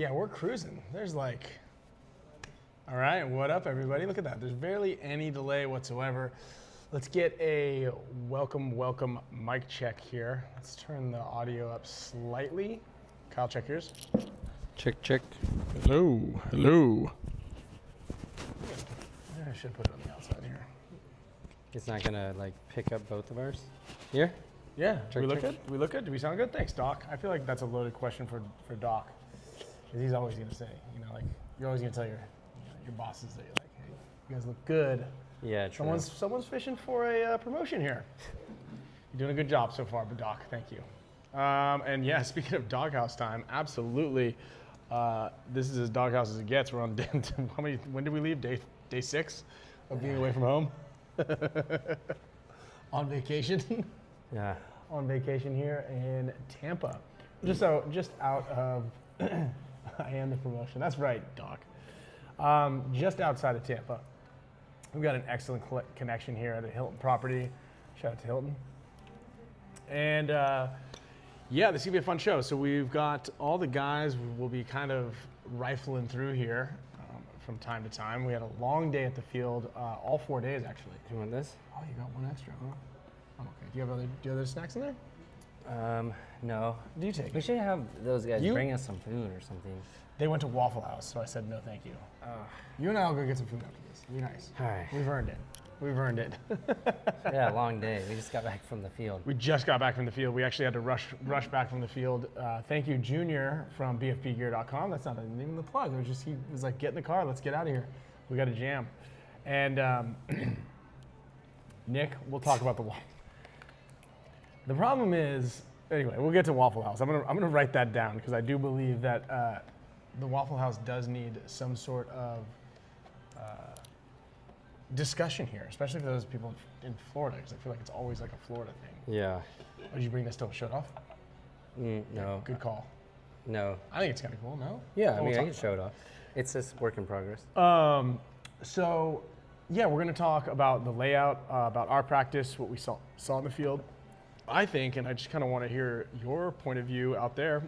Yeah, we're cruising. There's like, all right, what up everybody? Look at that. There's barely any delay whatsoever. Let's get a welcome mic check here. Let's turn the audio up slightly. Kyle, check yours. Check. Hello. I should put it on the outside here. It's not gonna like pick up both of ours? Here? Yeah, do we look check. good? Do we look good? Do we sound good? Thanks, Doc. I feel like that's a loaded question for Doc. Because he's always gonna say, like, you're always gonna tell your bosses that you're like, hey, you guys look good. Yeah, true. Someone's fishing for a promotion here. You're doing a good job so far, but Doc, thank you. And yeah, speaking of doghouse time, absolutely. This is as doghouse as it gets. We're on when did we leave? Day 6 of being away from home? On vacation. Yeah. On vacation here in Tampa. Just out of, I am the promotion. That's right, Doc. Just outside of Tampa. We've got an excellent connection here at a Hilton property. Shout out to Hilton. And yeah, this is gonna be a fun show. So we've got all the guys we'll be kind of rifling through here from time to time. We had a long day at the field, all 4 days actually. You want this? Oh, you got one extra, huh? I'm okay. Do you have other snacks in there? No. Do you take? We should have those guys bring us some food or something. They went to Waffle House, so I said no thank you. You and I will go get some food after this. Be nice. All right. We've earned it. Yeah, long day. We just got back from the field. We just got back from the field. We actually had to rush back from the field. Thank you, Junior from BFPGear.com. That's not even the plug. It was just, he was like, get in the car, let's get out of here. We got a jam. And Nick, we'll talk about the Waffle. The problem is, anyway, we'll get to Waffle House. I'm gonna write that down because I do believe that the Waffle House does need some sort of discussion here, especially for those people in Florida, because I feel like it's always like a Florida thing. Yeah. Oh, did you bring this to show it off? No. Good call. No. I think it's kind of cool, no? Yeah, I mean, I can show it off. It's just work in progress. So, yeah, we're going to talk about the layout, about our practice, what we saw in the field. I think, and I just kind of want to hear your point of view out there,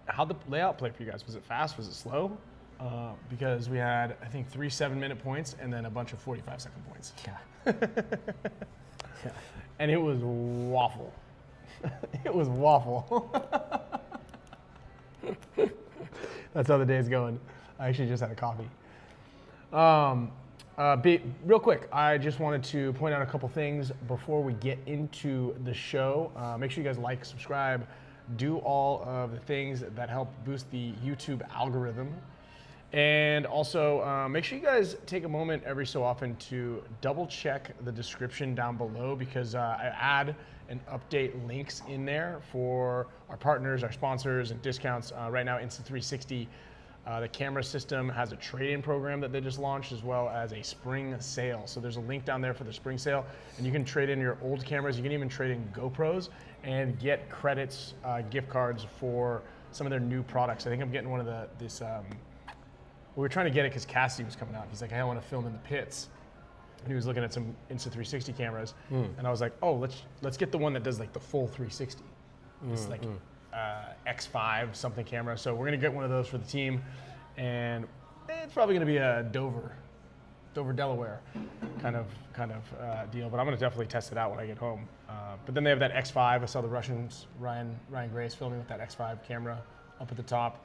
how'd the layout play for you guys? Was it fast? Was it slow? Because we had, I think, 3 7-minute points and then a bunch of 45-second points. Yeah. Yeah. And it was waffle. It was waffle. That's how the day's going. I actually just had a coffee. Real quick, I just wanted to point out a couple things before we get into the show. Make sure you guys like, subscribe, do all of the things that help boost the YouTube algorithm. And also, make sure you guys take a moment every so often to double check the description down below, because I add and update links in there for our partners, our sponsors, and discounts. Right now, Insta360, the camera system, has a trade-in program that they just launched, as well as a spring sale. So there's a link down there for the spring sale, and you can trade in your old cameras. You can even trade in GoPros and get credits, gift cards for some of their new products. I think I'm getting one of we were trying to get it because Cassidy was coming out. He's like, hey, I want to film in the pits. And he was looking at some Insta360 cameras. And I was like, oh, let's get the one that does like the full 360. It's like X5 something camera. So we're gonna get one of those for the team. And it's probably gonna be a Dover, Delaware kind of deal. But I'm gonna definitely test it out when I get home. But then they have that X5. I saw the Russians, Ryan Grace, filming with that X5 camera up at the top.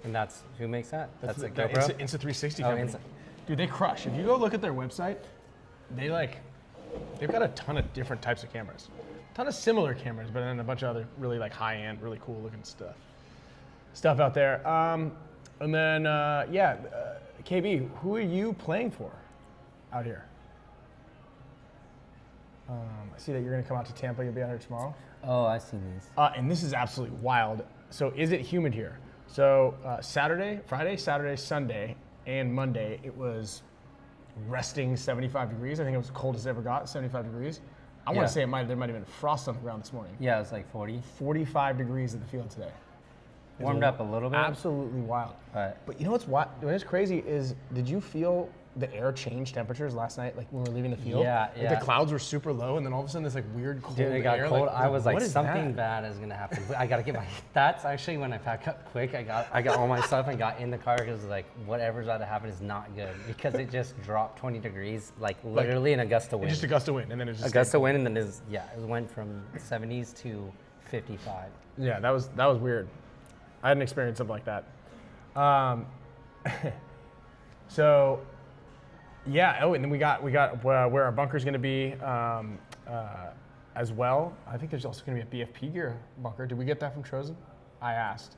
And that's, who makes that? That's the a GoPro? Insta360 company. Dude, they crush. If you go look at their website, they've got a ton of different types of cameras. A ton of similar cameras, but then a bunch of other really like high-end, really cool looking stuff out there. And then, KB, who are you playing for out here? I see that you're gonna come out to Tampa. You'll be out here tomorrow. Oh, I see these. And this is absolutely wild. So is it humid here? So Friday, Saturday, Sunday, and Monday, it was resting 75 degrees. I think it was the coldest it ever got, 75 degrees. I want to say there might have been frost on the ground this morning. Yeah, it was like 40. 45 degrees at the field today. Warmed up a little bit. Absolutely wild. But you know what's crazy is, did you feel the air changed temperatures last night, like when we were leaving the field. Yeah, Like yeah. the clouds were super low, and then all of a sudden this like weird cold Dude, it got air. cold. Like, I was like, what is something that? bad is gonna happen. I gotta get my. That's actually when I packed up quick. I got all my stuff and got in the car because like whatever's about to happen is not good because it just dropped 20 degrees, like literally in a gust of wind. Just a gust of wind, and then it just A gust of wind, and then it went from 70s to 55. Yeah, that was weird. I hadn't experienced something like that. So, yeah. Oh, and then we got where our bunker's going to be as well. I think there's also going to be a BFP Gear bunker. Did we get that from Trozen? I asked.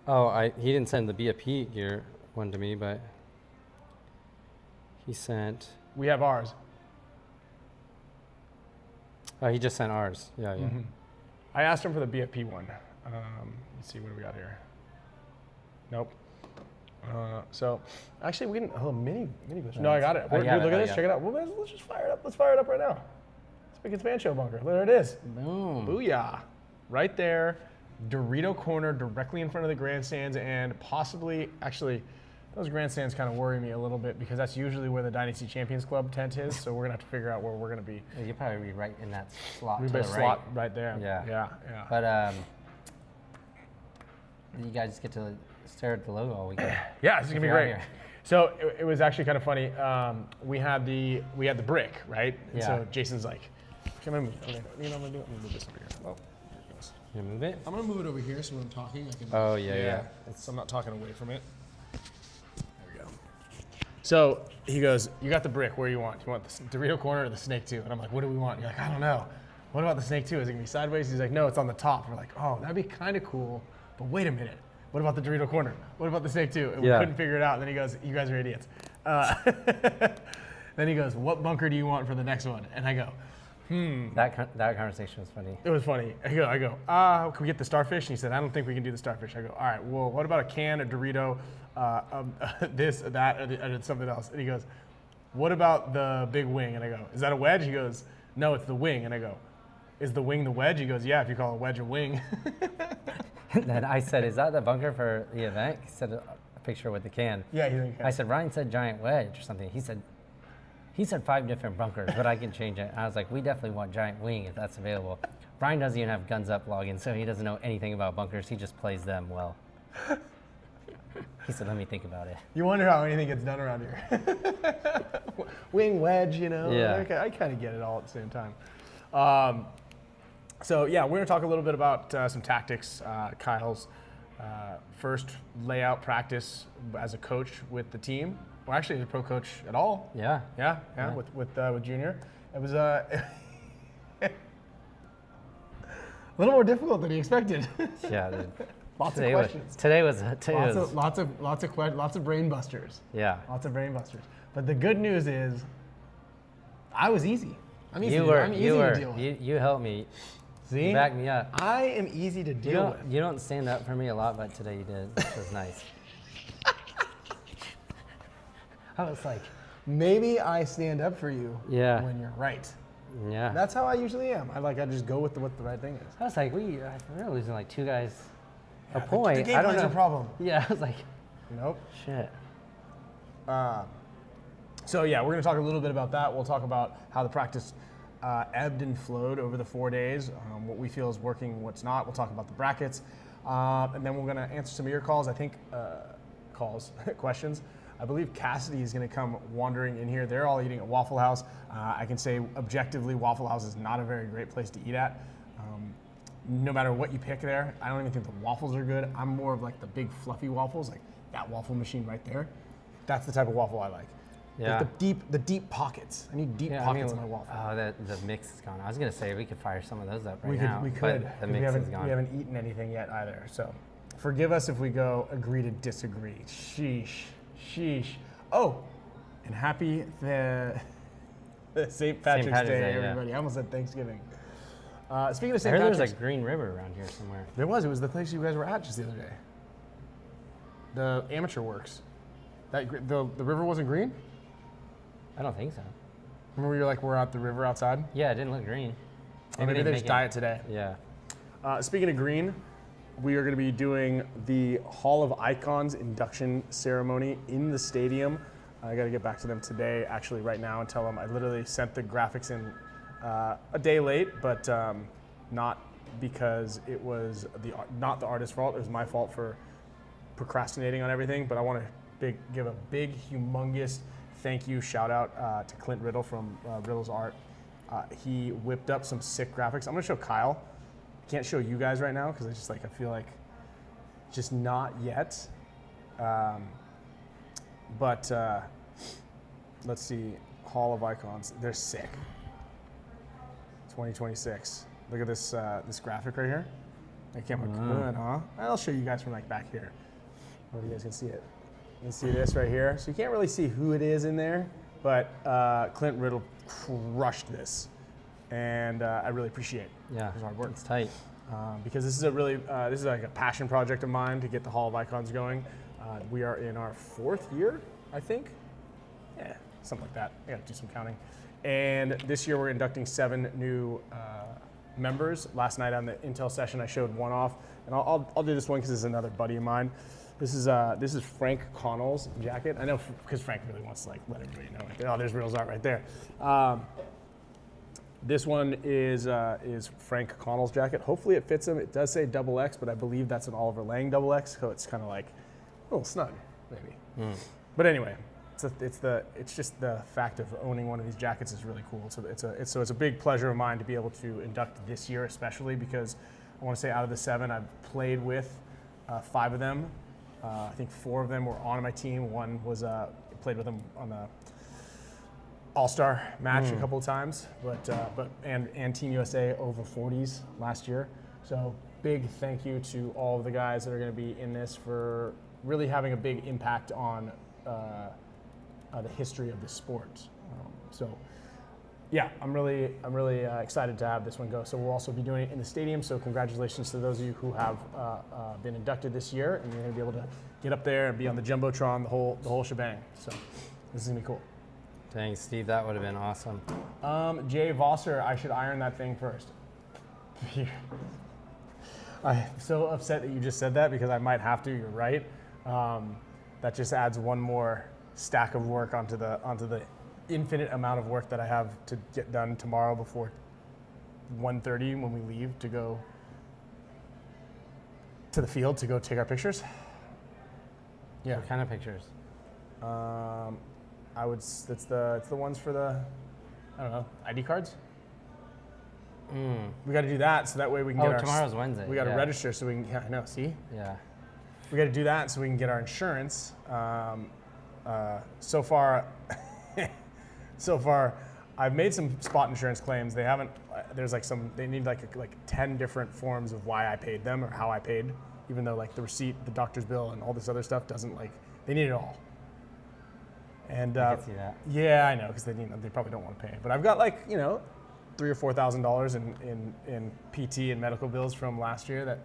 Oh, he didn't send the BFP Gear one to me, but he sent. We have ours. Oh, he just sent ours. Yeah, yeah. Mm-hmm. I asked him for the BFP one. Let's see, what do we got here? Nope. So, actually, we didn't. Oh, mini glitch. No, I got it. Dude, look at this. Check it out. Well, let's just fire it up. Let's fire it up right now. Spicka Span Show bunker. There it is. Boom. Booyah. Right there. Dorito corner directly in front of the grandstands, and possibly, actually, those grandstands kind of worry me a little bit because that's usually where the Dynasty Champions Club tent is. So we're gonna have to figure out where we're gonna be. You'll probably be right in that slot. We'd To be the slot right. right there. Yeah. Yeah. But you guys get to stare at the logo all weekend. Yeah, this is gonna be you're out great. here. So it was actually kind of funny. We had the brick, right? And Yeah. so Jason's like, "Come on, you know what I'm gonna do? I'm gonna move this over here." Well, here it goes. You move it? I'm gonna move it over here so when I'm talking, I can. Oh yeah. So I'm not talking away from it. There we go. So he goes, "You got the brick. Where you want? You want the Dorito corner or the snake too?" And I'm like, "What do we want?" You're like, "I don't know. What about the snake too? Is it gonna be sideways?" He's like, "No, it's on the top." We're like, "Oh, that'd be kind of cool." But wait a minute. What about the Dorito corner? What about the snake too? And we couldn't figure it out. And then he goes, "You guys are idiots." Then he goes, "What bunker do you want for the next one?" And I go, That conversation was funny. it was funny. I go, can we get the starfish? And he said, "I don't think we can do the starfish." I go, "All right, well, what about a can of Dorito, this, that, or something else?" And he goes, "What about the big wing?" And I go, "Is that a wedge?" He goes, "No, it's the wing." And I go, "Is the wing the wedge?" He goes, "Yeah, if you call a wedge a wing." And then I said, "Is that the bunker for the event?" He said, "A picture with the can." Yeah, he's like, I said, "Ryan said giant wedge or something." He said 5 different bunkers, but I can change it. I was like, "We definitely want giant wing if that's available." Ryan doesn't even have Guns Up login, so he doesn't know anything about bunkers. He just plays them well. He said, "Let me think about it." You wonder how anything gets done around here. Wing, wedge, you know. Yeah. I kind of get it all at the same time. So yeah, we're gonna talk a little bit about some tactics. Kyle's first layout practice as a coach with the team, or actually as a pro coach at all. Yeah. Yeah. With Junior, it was a little more difficult than he expected. Yeah, dude. Lots of questions. Today was Lots of brain busters. yeah. Lots of brain busters. But the good news is, I was easy. I'm easy. I'm easy You to were. deal with. You helped me. See? You backed me up. I am easy to deal with. You don't stand up for me a lot, but today you did, which was nice. I was like, Maybe I stand up for you Yeah. when you're right. yeah. That's how I usually am. I just go with what the right thing is. I was like, we're losing like 2 guys a Yeah, point. The game I don't plan's know. a problem. Yeah, I was like, Nope. shit. So yeah, we're going to talk a little bit about that. We'll talk about how the practice ebbed and flowed over the 4 days, what we feel is working, what's not. We'll talk about the brackets, and then we're going to answer some of your calls. I think questions. I believe Cassidy is going to come wandering in here. They're all eating at Waffle House. I can say objectively, Waffle House is not a very great place to eat at. No matter what you pick there, I don't even think the waffles are good. I'm more of like the big fluffy waffles, like that waffle machine right there. That's the type of waffle I like. Yeah. Like the deep pockets. I need deep pockets in my waffle. Oh, the mix is gone. I was gonna say we could fire some of those up right We now. could. But the 'cause mix is gone. We haven't eaten anything yet either. So forgive us if we go agree to disagree. Sheesh. Oh, and happy St. Patrick's Day, yeah. everybody. I almost said Thanksgiving. Speaking of I St. heard Patrick's, there's a Green River around here somewhere. there was. It was the place you guys were at just the other day. The Amateur Works. The river wasn't green? I don't think so. Remember you were like, we're at the river outside? Yeah, it didn't look green. Maybe they just dye it today. Yeah. Speaking of green, we are going to be doing the Hall of Icons induction ceremony in the stadium I got to get back to them today, actually right now, and tell them I literally sent the graphics in a day late, but not because it was not the artist's fault. It was my fault for procrastinating on everything. But I want to give a big, humongous thank you, shout out to Clint Riddle from Riddle's Art. He whipped up some sick graphics. I'm gonna show Kyle. Can't show you guys right now because I feel like just not yet. But let's see, Hall of Icons. They're sick. 2026. Look at this this graphic right here. The camera good, huh? I'll show you guys from like back here. Hope you guys can see it. You can see this right here. So you can't really see who it is in there, but Clint Riddle crushed this, and I really appreciate his hard work. It's tight. Because this is a really this is like a passion project of mine to get the Hall of Icons going. We are in our 4th year, I think. Yeah, something like that. I got to do some counting. And this year we're inducting 7 new members. Last night on the Intel session, I showed one off, and I'll do this one because it's another buddy of mine. This is Frank Connell's jacket. I know because Frank really wants to like let everybody know. Like, oh, there's Riddle's Art right there. This one is Frank Connell's jacket. Hopefully it fits him. It does say XX, but I believe that's an Oliver Lang XX, so it's kind of like a little snug, maybe. But anyway, it's just the fact of owning one of these jackets is really cool. So it's a big pleasure of mine to be able to induct this year, especially because I want to say out of the 7, I've played with 5 of them. I think 4 of them were on my team. One was played with them on the All-Star match a couple of times, and Team USA over 40s last year. So big thank you to all of the guys that are going to be in this for really having a big impact on the history of the sport. So yeah, I'm really excited to have this one go. So we'll also be doing it in the stadium. So congratulations to those of you who have been inducted this year, and you're going to be able to get up there and be on the jumbotron, the whole shebang. So this is gonna be cool. Thanks, Steve. That would have been awesome. Jay Vosser, I should iron that thing first. I'm so upset that you just said that because I might have to. You're right. That just adds one more stack of work onto the infinite amount of work that I have to get done tomorrow before 1:30 when we leave to go to the field to go take our pictures. Yeah. What kind of pictures? It's the ones for the, I don't know, ID cards. We got to do that so that way we can get our. Tomorrow's Wednesday. We got to register so we can. Yeah, I know. See. Yeah. We got to do that so we can get our insurance. So far, I've made some spot insurance claims. They haven't. There's like they need like 10 different forms of why I paid them or how I paid, even though like the receipt, the doctor's bill, and all this other stuff doesn't like. They need it all. And I can see that. Yeah, I know because they probably don't want to pay. But I've got like $3,000 or $4,000 in PT and medical bills from last year that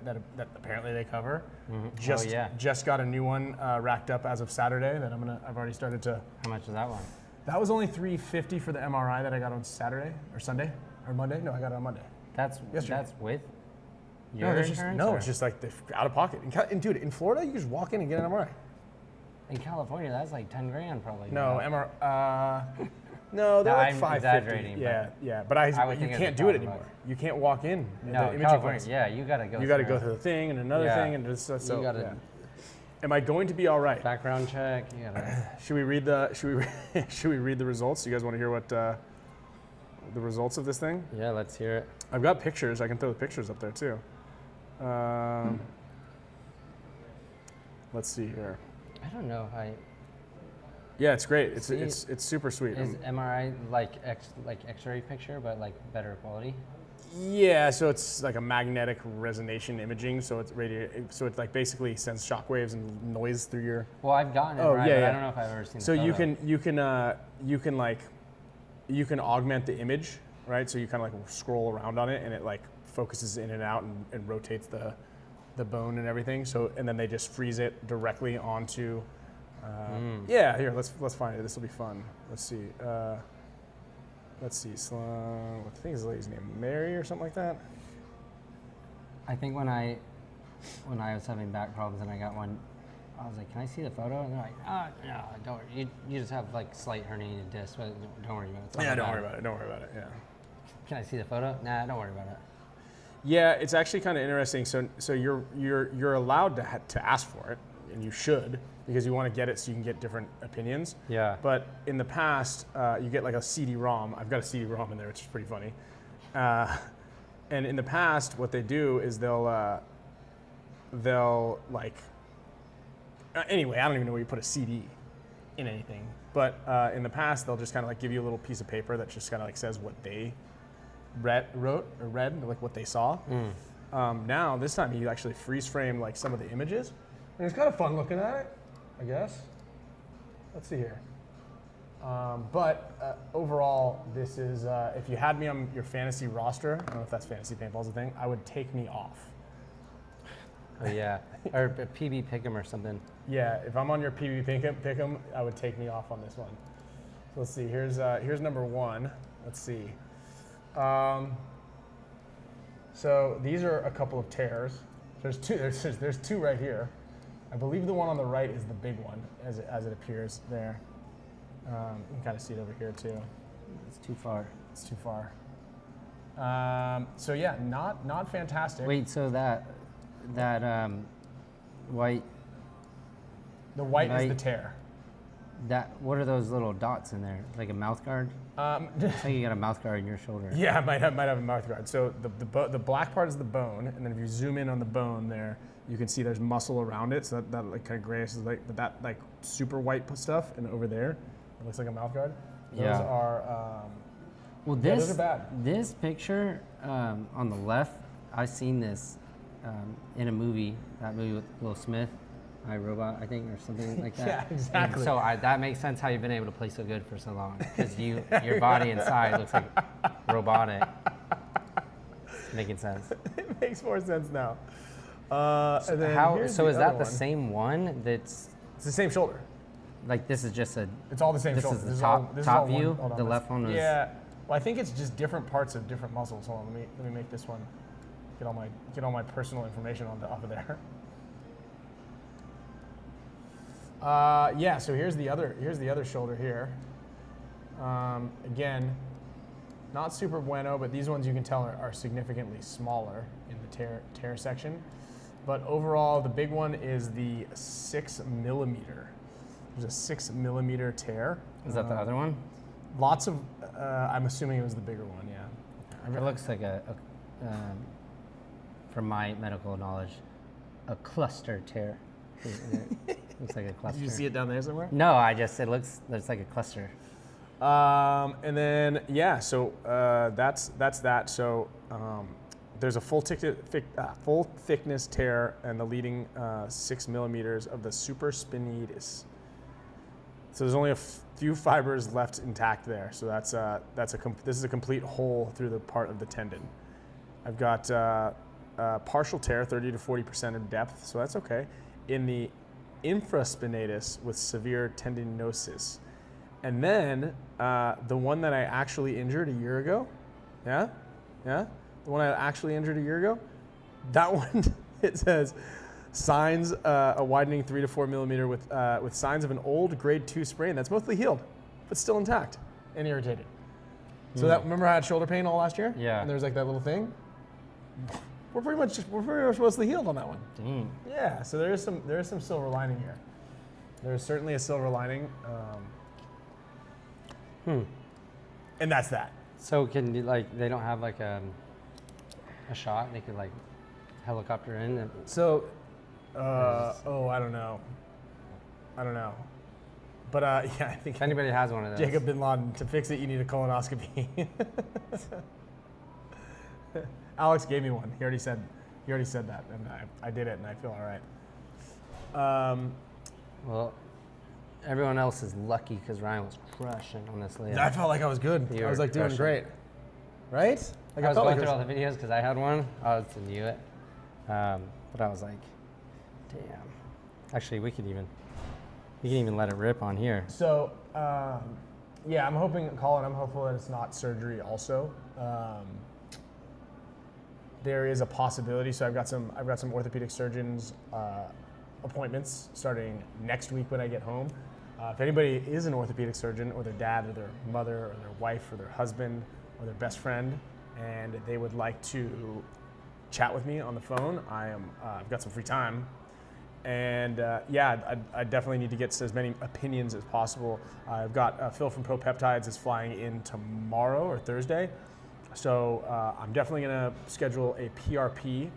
apparently they cover. Mm-hmm. Just got a new one racked up as of Saturday that I've already started to. How much is that one? That was only $350 for the MRI that I got on Saturday or Sunday or Monday. No, I got it on Monday. That's with your insurance? No, it's just like out of pocket. And dude, in Florida, you just walk in and get an MRI. In California, that's like 10 grand probably. No, no, they're like $550. Exaggerating. Yeah, but you can't do it anymore. You can't walk in. No, California. Yeah, you gotta go. You gotta go through the thing and another thing and just so. You gotta. Am I going to be all right? Background check. You gotta. Should we read the results? You guys want to hear what the results of this thing? Yeah, let's hear it. I've got pictures. I can throw the pictures up there too. Let's see here. I don't know. Yeah, it's great. It's super sweet. Is MRI like X-ray picture, but like better quality? Yeah, so it's like a magnetic resonance imaging. So it's So it like basically sends shockwaves and noise through your. Well, I've gotten it, right? But I don't know if I've ever seen. So you can augment the image, right? So you kind of like scroll around on it, and it like focuses in and out and rotates the bone and everything. So and then they just freeze it directly onto. Yeah, here let's find it. This will be fun. Let's see. I think his lady's name Mary or something like that. I think when I was having back problems and I got one, I was like, can I see the photo? And they're like, no, don't worry. You just have like slight herniated disc, but don't worry about it. Yeah, don't worry about it. Don't worry about it. Yeah. Can I see the photo? Nah, don't worry about it. Yeah, it's actually kind of interesting. So you're allowed to ask for it, and you should, because you want to get it so you can get different opinions. Yeah. But in the past, you get like a CD-ROM. I've got a CD-ROM in there, which is pretty funny. And in the past, what they do is they'll like, anyway, I don't even know where you put a CD in anything. But in the past, they'll just kind of like give you a little piece of paper that just kind of like says what they read, like what they saw. Now, this time, you actually freeze frame like some of the images. And it's kind of fun looking at it, I guess. Let's see here. But overall, this is, if you had me on your fantasy roster, I don't know if that's fantasy paintball's a thing, I would take me off. Oh yeah, or a PB Pick'em or something. Yeah, if I'm on your PB Pick'em, I would take me off on this one. So let's see, here's number one. Let's see. So these are a couple of tears. There's two right here. I believe the one on the right is the big one, as it appears there. You can kind of see it over here too. It's too far. It's too far. So yeah, not fantastic. Wait, so that white. The white is the tear. What are those little dots in there? Like a mouth guard? I think you got a mouth guard in your shoulder. Yeah, I might have a mouth guard. So the black part is the bone, and then if you zoom in on the bone there, you can see there's muscle around it. So that like kind of grayish is like, but that like super white stuff, and over there, it looks like a mouth guard. Those are. Well, those are bad. This picture on the left, I've seen this in a movie. That movie with Will Smith. iRobot, I think, or something like that. Yeah, exactly. And so that makes sense how you've been able to play so good for so long, because your body inside looks like robotic. It's making sense. It makes more sense now. So is that the same one? It's the same shoulder. Like this is just a. It's all the same this shoulder. Is the this top is all view. One, the left one was. Yeah. Well, I think it's just different parts of different muscles. Hold on, let me make this one. Get all my personal information off of there. Yeah, so here's the other shoulder here. Again, not super bueno, but these ones you can tell are significantly smaller in the tear section. But overall, the big one is the 6 millimeter. There's a 6 millimeter tear. Is that the other one? Lots of, I'm assuming it was the bigger one, yeah. It looks like from my medical knowledge, a cluster tear. Looks like a cluster. Did you see it down there somewhere? No, it looks like a cluster. And then, yeah, so that's that. So there's a full thickness tear and the leading 6 millimeters of the supraspinatus. So there's only a few fibers left intact there. So this is a complete hole through the part of the tendon. I've got partial tear, 30 to 40% in depth, so that's okay. In the infraspinatus with severe tendinosis. And then the one that I actually injured a year ago, the one I actually injured a year ago, that one, it says, signs a widening 3 to 4 millimeter with signs of an old grade 2 sprain that's mostly healed, but still intact and irritated. So that, remember I had shoulder pain all last year? Yeah. And there's like that little thing? We're pretty much mostly healed on that one. Dang. Yeah, so there is some silver lining here. There is certainly a silver lining. And that's that. So can you, like, they don't have like a shot they could like helicopter in? And so, I don't know. But yeah, I think if anybody has one of those. Jacob Bin Laden, to fix it, you need a colonoscopy. Alex gave me one. He already said that, and I did it, and I feel all right. Well, everyone else is lucky because Ryan was crushing on this layup. I felt like I was good. I was like doing great, right? Like I was going through all the videos because I had one. I was new it, but I was like, damn. Actually, we can even let it rip on here. So, yeah, I'm hoping, Colin, I'm hopeful that it's not surgery also. There is a possibility. So I've got some orthopedic surgeons appointments starting next week when I get home. If anybody is an orthopedic surgeon, or their dad, or their mother, or their wife, or their husband, or their best friend, and they would like to chat with me on the phone, I've got some free time. And yeah, I definitely need to get as many opinions as possible. I've got Phil from Pro Peptides is flying in tomorrow or Thursday. So I'm definitely gonna schedule a PRP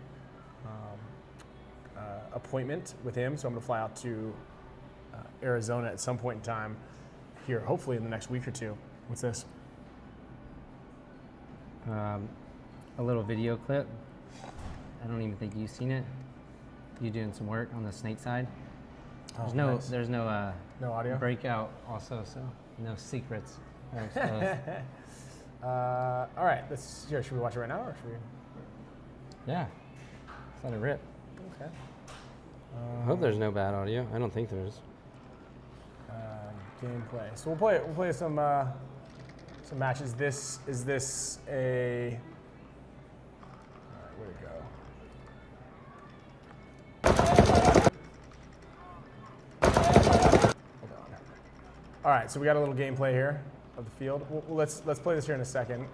appointment with him. So I'm gonna fly out to Arizona at some point in time here, hopefully in the next week or two. What's this? A little video clip. I don't even think you've seen it. You doing some work on the snake side. Oh, There's no no audio breakout also, so no secrets. all right, should we watch it right now, or should we? Yeah, let's let it rip. Okay. I hope there's no bad audio. I don't think there is. Gameplay. So we'll play some matches. Is this a? All right, where'd it go? Hold on. All right, so we got a little gameplay here of the field. Let's play this here in a second.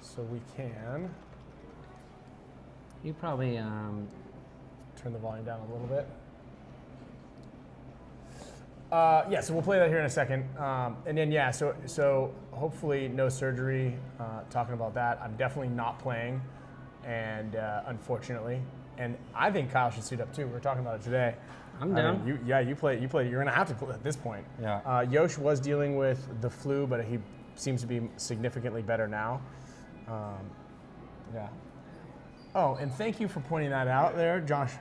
So we can. You probably Turn the volume down a little bit. Yeah, so we'll play that here in a second. And then, yeah, so hopefully no surgery, talking about that. I'm definitely not playing, and unfortunately. And I think Kyle should suit up too. We were talking about it today. I'm down. You play. You're going to have to play at this point. Yeah. Yosh was dealing with the flu, but he seems to be significantly better now. Yeah. Oh, and thank you for pointing that out there, Josh.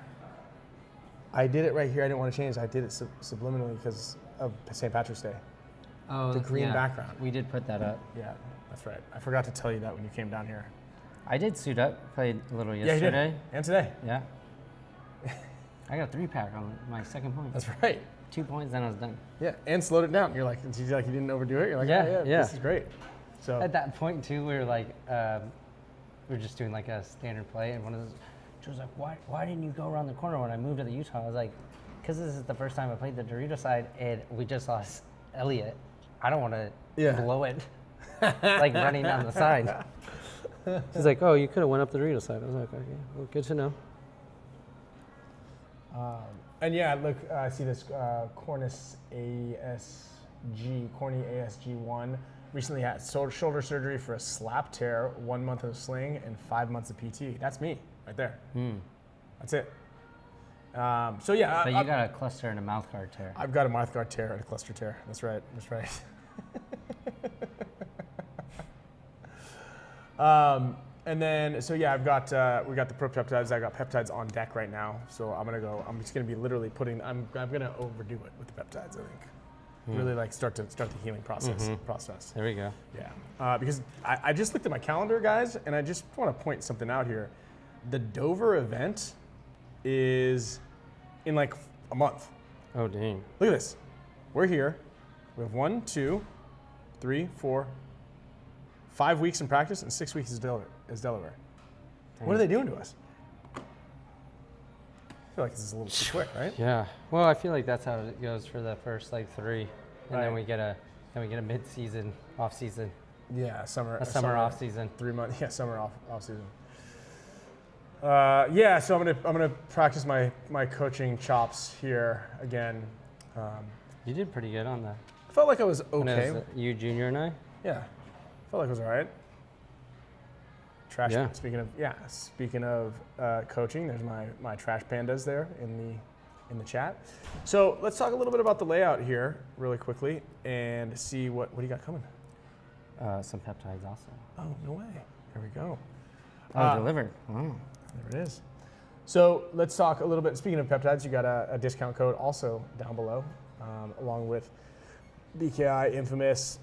I did it right here. I didn't want to change. I did it subliminally because of St. Patrick's Day. Oh, the green yeah. background. We did put that up. Yeah, that's right. I forgot to tell you that when you came down here. I did suit up. Played a little Yeah, yesterday. you did. And today. Yeah. I got a 3-pack on my second point. That's right. 2 points, then I was done. Yeah, and slowed it down. You're like you didn't overdo it. You're like, Yeah, yeah. this is great. So At that point too, we were like, we were just doing like a standard play, and one of those, she was like, why didn't you go around the corner when I moved to the Utah? I was like, because this is the first time I played the Dorito side, and we just lost Elliot. I don't want to blow it, like running down the side. She's like, oh, you could have went up the Dorito side. I was like, okay, well, good to know. and yeah, look, I see this Cornus ASG, Corny ASG1. Recently had shoulder surgery for a slap tear, 1 month of sling, and 5 months of PT. That's me, right there. That's it. So yeah. But you got a cluster and a mouth guard tear. I've got a mouth guard tear and a cluster tear. That's right. That's right. And then, so yeah, we got the Pro Peptides. I got peptides on deck right now. So I'm just gonna be literally I'm gonna overdo it with the peptides, I think. Really like start the healing process. There we go. Yeah, because I just looked at my calendar, guys, and I just want to point something out here. The Dover event is in like a month. Oh, dang. Look at this. We're here. We have 1, 2, 3, 4, 5 weeks in practice and 6 weeks is Delaware. What are they doing to us? I feel like this is a little too quick, right? Yeah. Well, I feel like that's how it goes for the first like 3, and Right. then we get a mid-season, off-season, Yeah, summer off-season. 3 months. Yeah, summer off season. Yeah, so I'm gonna practice my coaching chops here again. You did pretty good on that. I felt like I was When okay. it was, you, Junior, and I. Yeah, felt like it was all right. Trash. Yeah. Speaking of coaching, there's my trash pandas there in the chat. So let's talk a little bit about the layout here really quickly and see what do you got coming. Some peptides also. Oh, no way. There we go. Delivered. Oh. There it is. So let's talk a little bit. Speaking of peptides, you got a discount code also down below, along with BKI, Infamous,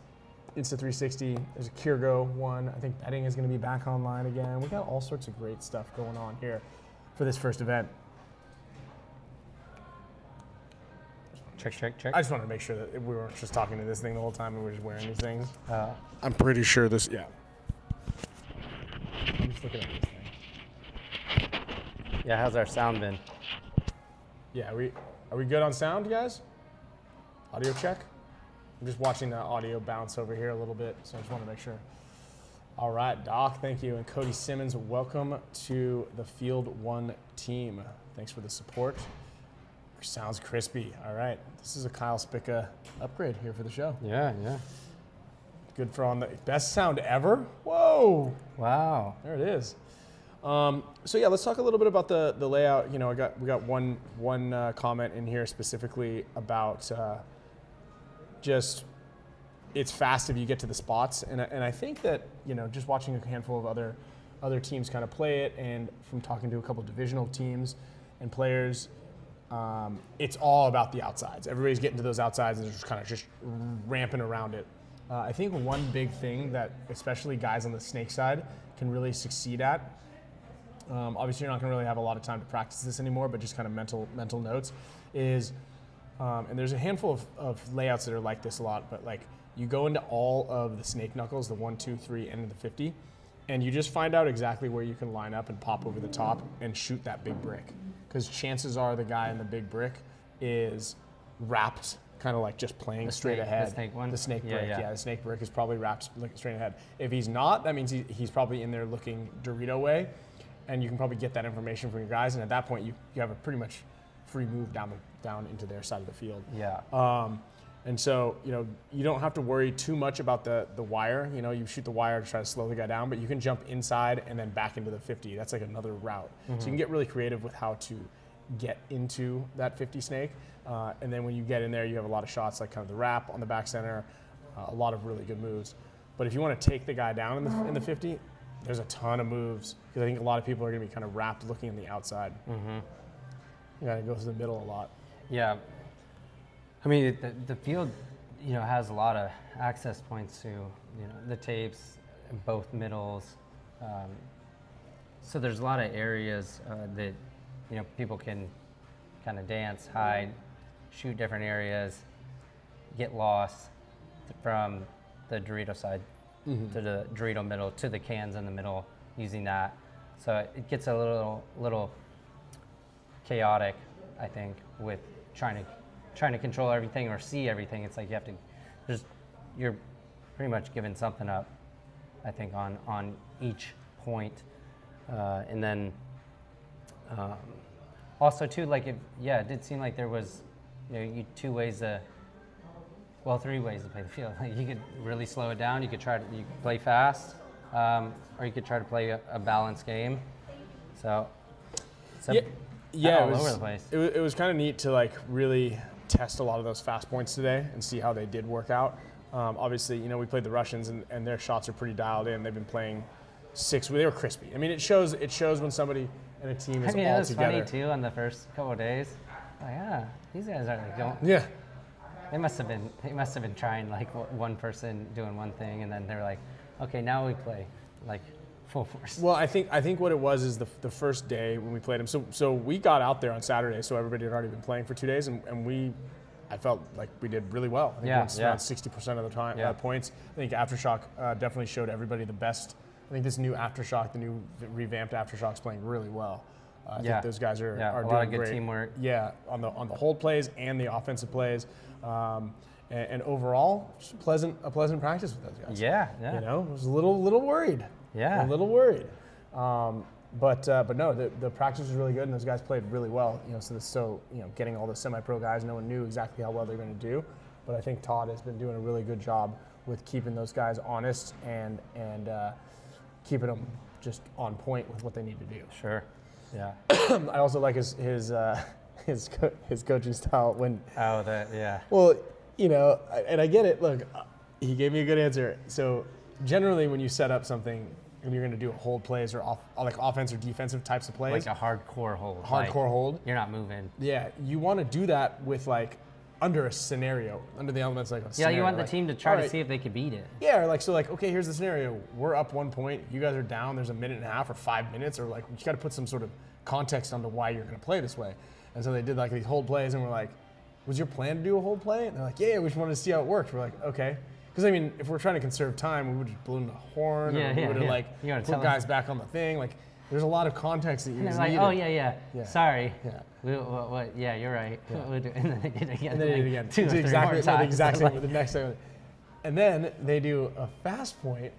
Insta360. There's a KIRGO one. I think betting is going to be back online again. We got all sorts of great stuff going on here for this first event. Check. I just wanted to make sure that we weren't just talking to this thing the whole time and we were just wearing these things. I'm pretty sure this, yeah. I'm just looking at this thing. Yeah, how's our sound been? Yeah, are we good on sound, guys? Audio check? I'm just watching the audio bounce over here a little bit, so I just want to make sure. All right, Doc, thank you. And Cody Simmons, welcome to the Field 1 team. Thanks for the support. Sounds crispy. All right, this is a Kyle Spicka upgrade here for the show. Yeah, yeah. Good for on the best sound ever. Whoa. Wow. There it is. So yeah, let's talk a little bit about the layout. You know, we got one comment in here specifically about just it's fast if you get to the spots, and I think that, you know, just watching a handful of other teams kind of play it, and from talking to a couple of divisional teams and players, it's all about the outsides. Everybody's getting to those outsides and they're just kind of just ramping around it. I think one big thing that especially guys on the snake side can really succeed at, obviously you're not going to really have a lot of time to practice this anymore, but just kind of mental notes is, and there's a handful of layouts that are like this a lot, but like you go into all of the snake knuckles, the 1, 2, 3, and the 50, and you just find out exactly where you can line up and pop over the top and shoot that big brick. Because chances are the guy in the big brick is wrapped, kind of like just playing straight ahead. The snake one? The snake brick, yeah. The snake brick is probably wrapped looking straight ahead. If he's not, that means he's probably in there looking Dorito way, and you can probably get that information from your guys, and at that point you have a pretty much free move down into their side of the field. Yeah. And so, you know, you don't have to worry too much about the wire. You know, you shoot the wire to try to slow the guy down, but you can jump inside and then back into the 50. That's like another route. So you can get really creative with how to get into that 50 snake. And then when you get in there, you have a lot of shots like kind of the wrap on the back center, a lot of really good moves. But if you want to take the guy down in the 50, there's a ton of moves, because I think a lot of people are going to be kind of wrapped looking on the outside. You got to go through the middle a lot. Yeah. I mean, the field, you know, has a lot of access points to, you know, the tapes, both middles. So there's a lot of areas that, you know, people can kind of dance, hide, shoot different areas, get lost from the Dorito side to the Dorito middle to the cans in the middle, using that. So it gets a little chaotic, I think, with trying to control everything or see everything. It's like you have to, you're pretty much giving something up, I think, on each point. And then also too, like, it did seem like there was, you know, 3 ways to play the field. Like, you could really slow it down. You could play fast, or you could try to play a balanced game. So yeah, all over the place. It was kind of neat to like really test a lot of those fast points today and see how they did work out. Obviously, you know, we played the Russians and their shots are pretty dialed in. They've been playing 6. They were crispy. I mean, it shows when somebody and a team is all it was together. funny too on the first couple of days. Like, these guys are like, don't. Yeah. They must have been trying, like, one person doing one thing, and then they're like, okay, now we play like full force. Well, I think what it was is the first day when we played them. So we got out there on Saturday, so everybody had already been playing for 2 days, and I felt like we did really well. I think we won around 60% of the time points. I think Aftershock definitely showed everybody the best. I think this new Aftershock, the new revamped Aftershock's playing really well. I think those guys are a doing lot of good great. teamwork. Yeah, on the hold plays and the offensive plays, and overall, just a pleasant practice with those guys. Yeah. You know, I was a little worried. Yeah. A little worried. But no, the practice was really good, and those guys played really well. You know, so you know, getting all the semi-pro guys, no one knew exactly how well they're going to do, but I think Todd has been doing a really good job with keeping those guys honest and keeping them just on point with what they need to do. Sure. Yeah. I also like his coaching style when. Oh, that, yeah. Well, you know, and I get it. Look, he gave me a good answer. So generally, when you set up something and you're going to do hold plays or like offense or defensive types of plays, like a hardcore hold. Hold. You're not moving. Yeah, you want to do that with like under a scenario, under the elements like a scenario. Yeah, you want the like, team to try to see if they could beat it. Yeah, like okay, here's the scenario. We're up 1 point. You guys are down. There's a minute and a half or 5 minutes, or like you got to put some sort of context onto why you're going to play this way. And so they did like these hold plays, and we're like, was your plan to do a hold play? And they're like, yeah, we just wanted to see how it worked. We're like, okay. Because I mean, if we're trying to conserve time, we would just blow in the horn, or we would have like put guys back on the thing. Like, there's a lot of context that you need. Like, oh yeah, sorry. Yeah. Yeah, you're right. Yeah. We'll do, and then they did it again. And then they did it again. 2 or It's 3 exactly more the times. exact So, same like, with the next one. And then they do a fast point,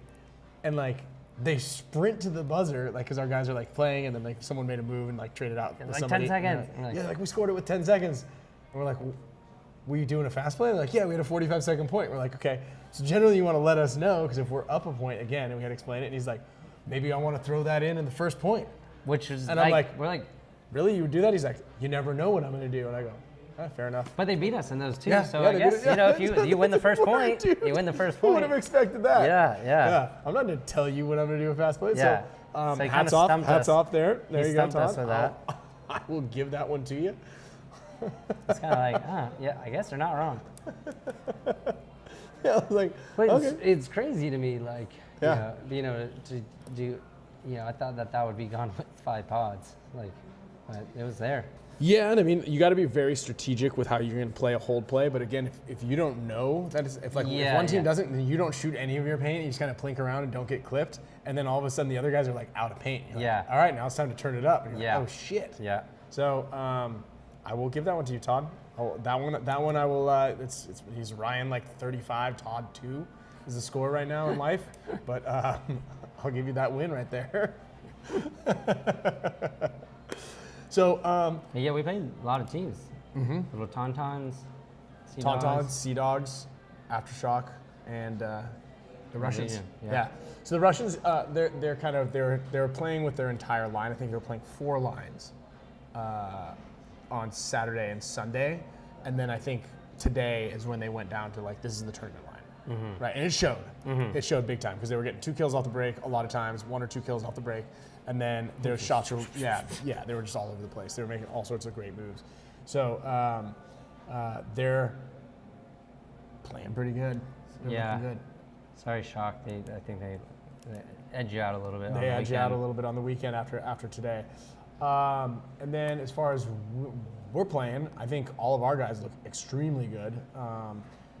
and like they sprint to the buzzer, like because our guys are like playing, and then like someone made a move and like traded out with like somebody. 10 seconds. Yeah, like we scored it with 10 seconds, and we're like, were you doing a fast play? They're like, yeah, we had a 45-second point. We're like, okay. So generally you want to let us know, because if we're up a point again, and we had to explain it, and he's like, maybe I want to throw that in the first point. Which is, And I'm like, we're like, really, you would do that? He's like, you never know what I'm going to do. And I go, fair enough. but they beat us in those two. Yeah, so yeah, I they guess did it. you know, if you win the first point, Dude, you win the first Who would point. have expected that? Yeah. I'm not going to tell you when I'm going to do a fast play. Yeah. So, So he hats kinda off. stumped Hats us. off there. There He you go, stumped us Todd. with that. I will give that one to you. It's kind of like, yeah, I guess they're not wrong. Yeah, I was like, But okay. it's crazy to me, like, Yeah. you know, to do, I thought that would be gone with 5 pods, like, but it was there. Yeah, and I mean, you got to be very strategic with how you're going to play a hold play. But again, if you don't know, that is, if one team doesn't, then you don't shoot any of your paint. You just kind of plink around and don't get clipped. And then all of a sudden, the other guys are like out of paint. You're like, all right, now it's time to turn it up. And you're like, oh shit. Yeah. So I will give that one to you, Todd. That one I will. He's Ryan like 35, Todd 2 is the score right now in life. But I'll give you that win right there. So Yeah, we played a lot of teams. Little Tauntauns, Sea Dogs, Aftershock, and the Russians. Yeah. So the Russians, they're playing with their entire line. I think they're playing 4 lines on Saturday and Sunday, and then I think today is when they went down to like, this is the tournament line, right? And it showed. It showed big time because they were getting 2 kills off the break a lot of times, 1 or 2 kills off the break. And then their shots were, they were just all over the place. They were making all sorts of great moves. So they're playing pretty good. They're looking good. Sorry, Shock. I think they edge you out a little bit. They edge you out a little bit on the weekend after today. And then as far as we're playing, I think all of our guys look extremely good.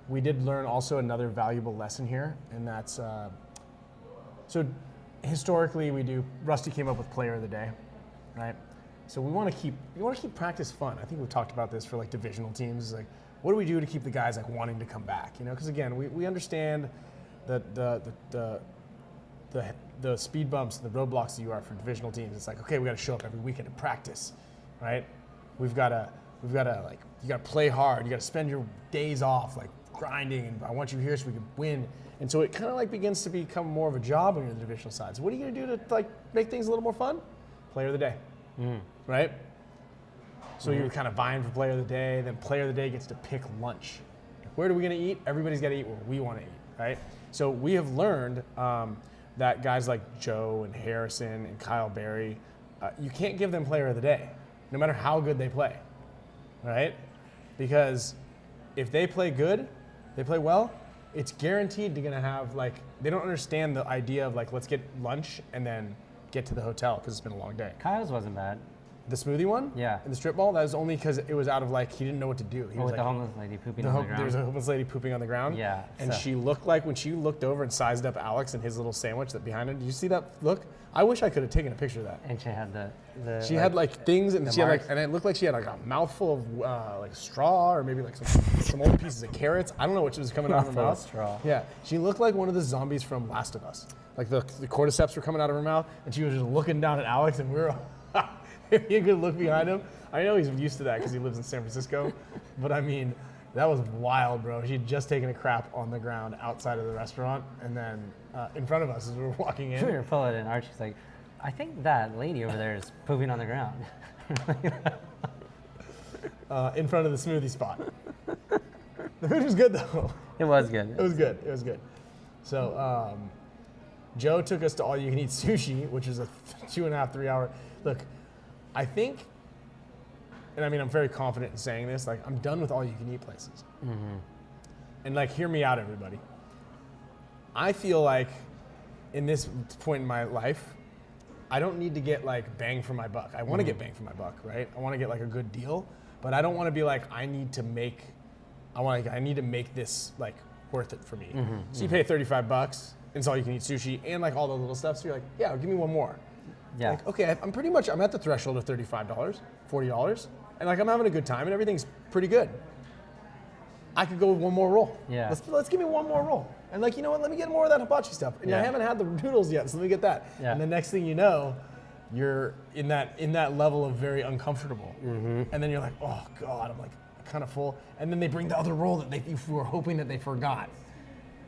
We did learn also another valuable lesson here, and that's so. Historically, Rusty came up with Player of the Day, right? So we want to keep practice fun. I think we've talked about this for like divisional teams. Like, what do we do to keep the guys like wanting to come back? You know, because again, we understand that the speed bumps, the roadblocks that you are for divisional teams. It's like, okay, we got to show up every weekend to practice, right? We've got to like, you got to play hard. You got to spend your days off like grinding, and I want you here so we can win. And so it kind of like begins to become more of a job when you're in the divisional side. So what are you going to do to like make things a little more fun? Player of the Day, right? So you're kind of vying for Player of the Day. Then Player of the Day gets to pick lunch. Where are we going to eat? Everybody's got to eat where we want to eat, right? So we have learned that guys like Joe and Harrison and Kyle Berry, you can't give them Player of the Day, no matter how good they play, right? Because if they play good, they play well, it's guaranteed they're gonna have like, they don't understand the idea of like, let's get lunch and then get to the hotel because it's been a long day. Kyle's wasn't bad. The smoothie one? Yeah. And the strip ball? That was only because it was out of like, he didn't know what to do. He was With like, the homeless lady pooping on the ground. there was a homeless lady pooping on the ground. Yeah. And so- she looked like, when she looked over and sized up Alex and his little sandwich that behind him, did you see that look? I wish I could have taken a picture of that. And she had the She had like things, and she had like, marks. and it looked like she had like a mouthful of like straw, or maybe like some old pieces of carrots. I don't know what was coming out of her Mouthful of mouth. straw. Yeah, she looked like one of the zombies from Last of Us. Like the cordyceps were coming out of her mouth, and she was just looking down at Alex, and we were, you could look behind him. I know he's used to that because he lives in San Francisco, but I mean, that was wild, bro. She had just taken a crap on the ground outside of the restaurant, and then in front of us as we were walking in. We were pulling it, and Archie's like, I think that lady over there is pooping on the ground. In front of the smoothie spot. The food was good though. It was good. It was good. It was good. So Joe took us to all you can eat sushi, which is a 2.5, 3 hour. Look, I think, and I mean, I'm very confident in saying this, like I'm done with all you can eat places. And like, hear me out, everybody. I feel like in this point in my life, I don't need to get like bang for my buck. I want to get bang for my buck, right? I want to get like a good deal, but I don't want to be like, I need to make this like worth it for me. So you pay $35, it's all you can eat sushi and like all the little stuff. So you're like, yeah, give me one more. Yeah. Like, okay, I'm at the threshold of $35, $40. and like I'm having a good time and everything's pretty good. I could go with one more roll. Yeah. Let's give me one more roll. And like, you know what, let me get more of that hibachi stuff. And I haven't had the noodles yet, so let me get that. Yeah. And the next thing you know, you're in that level of very uncomfortable. And then you're like, oh God, I'm like kind of full. And then they bring the other roll that you were hoping that they forgot.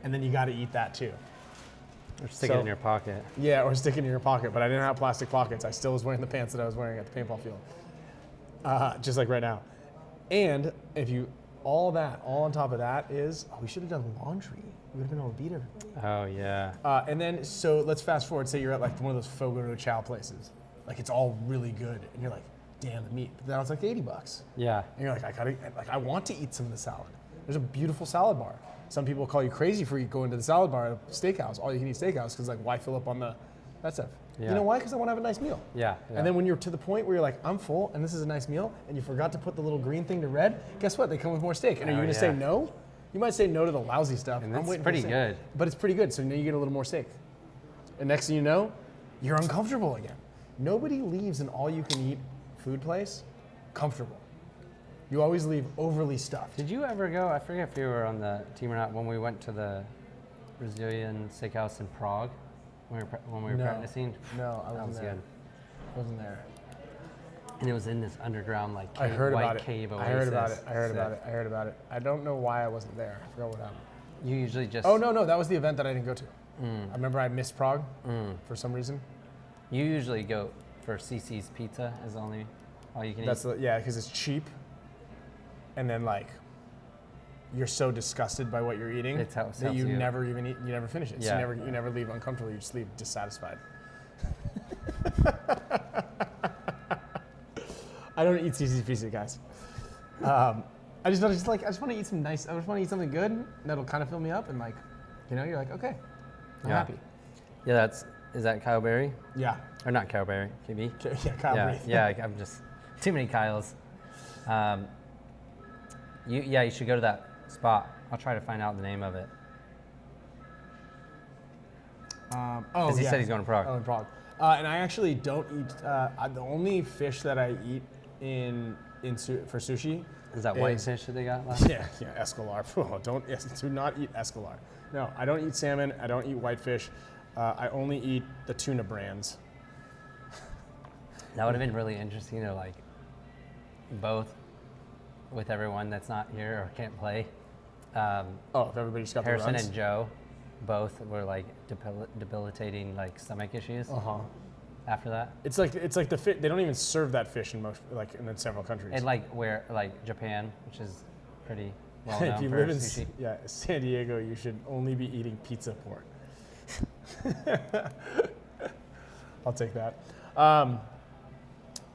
And then you got to eat that too. Or stick it in your pocket. Yeah, or stick it in your pocket. But I didn't have plastic pockets. I still was wearing the pants that I was wearing at the paintball field. Just like right now. And if you, all on top of that is, we should have done laundry. We would have been able to beat everything. Oh, yeah. And then, so let's fast forward. Say you're at like one of those Fogo de Chao places. Like it's all really good. And you're like, damn, the meat. But now it's like $80. Yeah. And you're like, I want to eat some of the salad. There's a beautiful salad bar. Some people call you crazy for going to the salad bar at a steakhouse, all you can eat steakhouse, because like, why fill up on that stuff? Yeah. You know why? Because I want to have a nice meal. Yeah. And then when you're to the point where you're like, I'm full and this is a nice meal, and you forgot to put the little green thing to red, guess what? They come with more steak. And are you going to say no? You might say no to the lousy stuff. And I'm that's waiting pretty for good. But it's pretty good, so now you get a little more steak. And next thing you know, you're uncomfortable again. Nobody leaves an all-you-can-eat food place comfortable. You always leave overly stuffed. Did you ever go, I forget if you were on the team or not, when we went to the Brazilian steakhouse in Prague, when we were practicing? No, I wasn't there. Good. I wasn't there. And it was in this underground, like, I heard white about it. cave oasis. I heard about it. I don't know why I wasn't there. I forgot what happened. You usually just... Oh, no, that was the event that I didn't go to. I remember I missed Prague for some reason. You usually go for CC's Pizza is only all you can eat. Yeah, because it's cheap. And then like, you're so disgusted by what you're eating that you never even eat, you never finish it. Yeah. So you never leave uncomfortable, you just leave dissatisfied. I don't eat CC's Pizza, guys. I just want to eat some nice, I just want to eat something good that'll kind of fill me up and like, you know, you're like, okay, I'm happy. Yeah, is that Kyle Berry? Yeah. Or not Kyle Berry, KB? Yeah, Kyle Berry. Yeah, I'm just, too many Kyles. You should go to that spot. I'll try to find out the name of it. Because he said he's going to Prague. Oh, in Prague. And I actually don't eat, the only fish that I eat for sushi is that white fish that they got last? Yeah, escolar. Oh, do not eat escolar. No, I don't eat salmon. I don't eat whitefish. I only eat the tuna brands. That would have been really interesting to like both with everyone that's not here or can't play. If everybody just got Harrison the runs? and Joe both were like debilitating like stomach issues. After that, it's like the fish. They don't even serve that fish in in several countries. and like Japan, which is pretty well known if you for live in sushi. San Diego, you should only be eating pizza pork. I'll take that.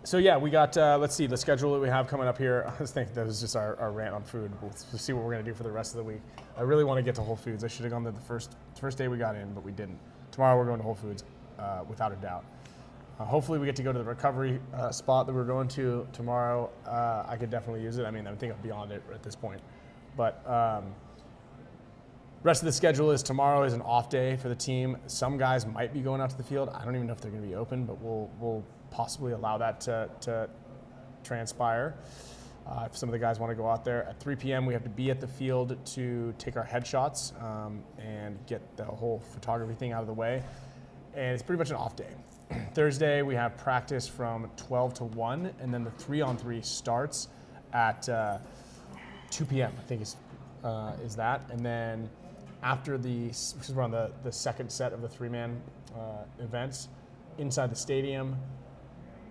So yeah, we got, let's see, the schedule that we have coming up here. I was thinking that was just our rant on food. We'll see what we're gonna do for the rest of the week. I really wanna get to Whole Foods. I should have gone there the first day we got in, but we didn't. Tomorrow we're going to Whole Foods, without a doubt. Hopefully we get to go to the recovery spot that we're going to tomorrow. I could definitely use it. I mean, I think I'm beyond it at this point. But rest of the schedule is tomorrow is an off day for the team. Some guys might be going out to the field. I don't even know if they're gonna be open, but we'll possibly allow that to transpire. If some of the guys want to go out there at 3 p.m., we have to be at the field to take our headshots and get the whole photography thing out of the way. And it's pretty much an off day. Thursday, we have practice from 12 to 1, and then the 3-on-3 starts at 2 p.m., I think is that. And then after because we're on the second set of the 3-man events, inside the stadium,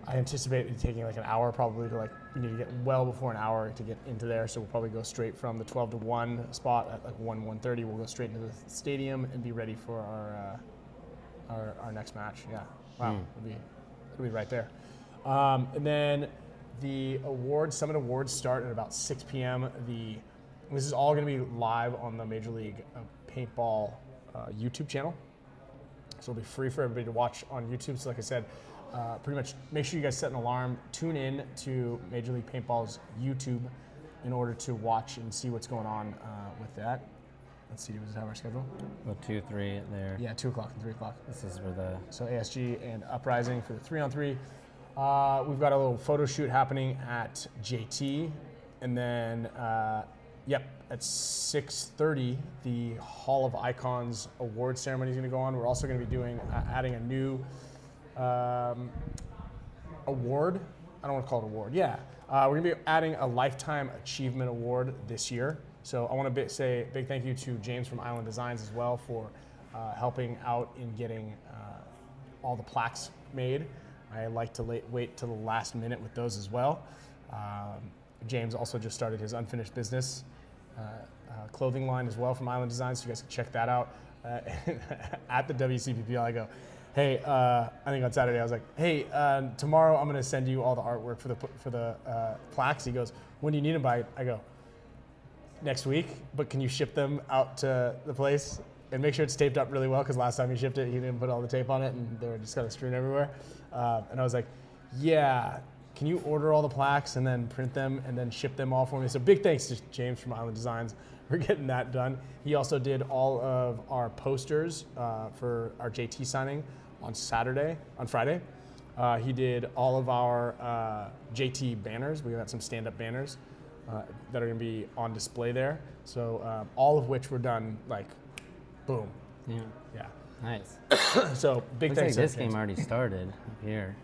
I anticipate it taking like an hour probably to we need to get well before an hour to get into there. So we'll probably go straight from the 12 to 1 spot at like 1:30. We'll go straight into the stadium and be ready for our next match. Yeah, wow, it'll be right there. And then the Summit Awards start at about 6 p.m. This is all going to be live on the Major League Paintball YouTube channel. So it'll be free for everybody to watch on YouTube. So like I said, pretty much make sure you guys set an alarm, tune in to Major League Paintball's YouTube in order to watch and see what's going on with that. Let's see, does it have our schedule? Well, 2, 3 there. Yeah, 2 o'clock and 3 o'clock. This is where So ASG and Uprising for the 3-on-3. We've got a little photo shoot happening at JT, and then, at 6:30, the Hall of Icons award ceremony is going to go on. We're also going to be doing, adding a new award. I don't want to call it award. Yeah, we're going to be adding a Lifetime Achievement Award this year. So I want to say a big thank you to James from Island Designs as well for helping out in getting all the plaques made. I like to wait till the last minute with those as well. James also just started his unfinished business clothing line as well from Island Designs, so you guys can check that out. At the WCPPL, I go, hey, I think on Saturday I was like, hey, tomorrow I'm going to send you all the artwork for the plaques. He goes, when do you need them by? I go, next week, but can you ship them out to the place and make sure it's taped up really well, because last time he shipped it, he didn't put all the tape on it and they were just kind of strewn everywhere. And I was like, yeah, can you order all the plaques and then print them and then ship them all for me? So big thanks to James from Island Designs for getting that done. He also did all of our posters for our JT signing on Friday. He did all of our JT banners. We got some stand-up banners that are gonna be on display there. So all of which were done like, boom. Yeah. Yeah. Nice. So big Looks like thanks. this game already started here.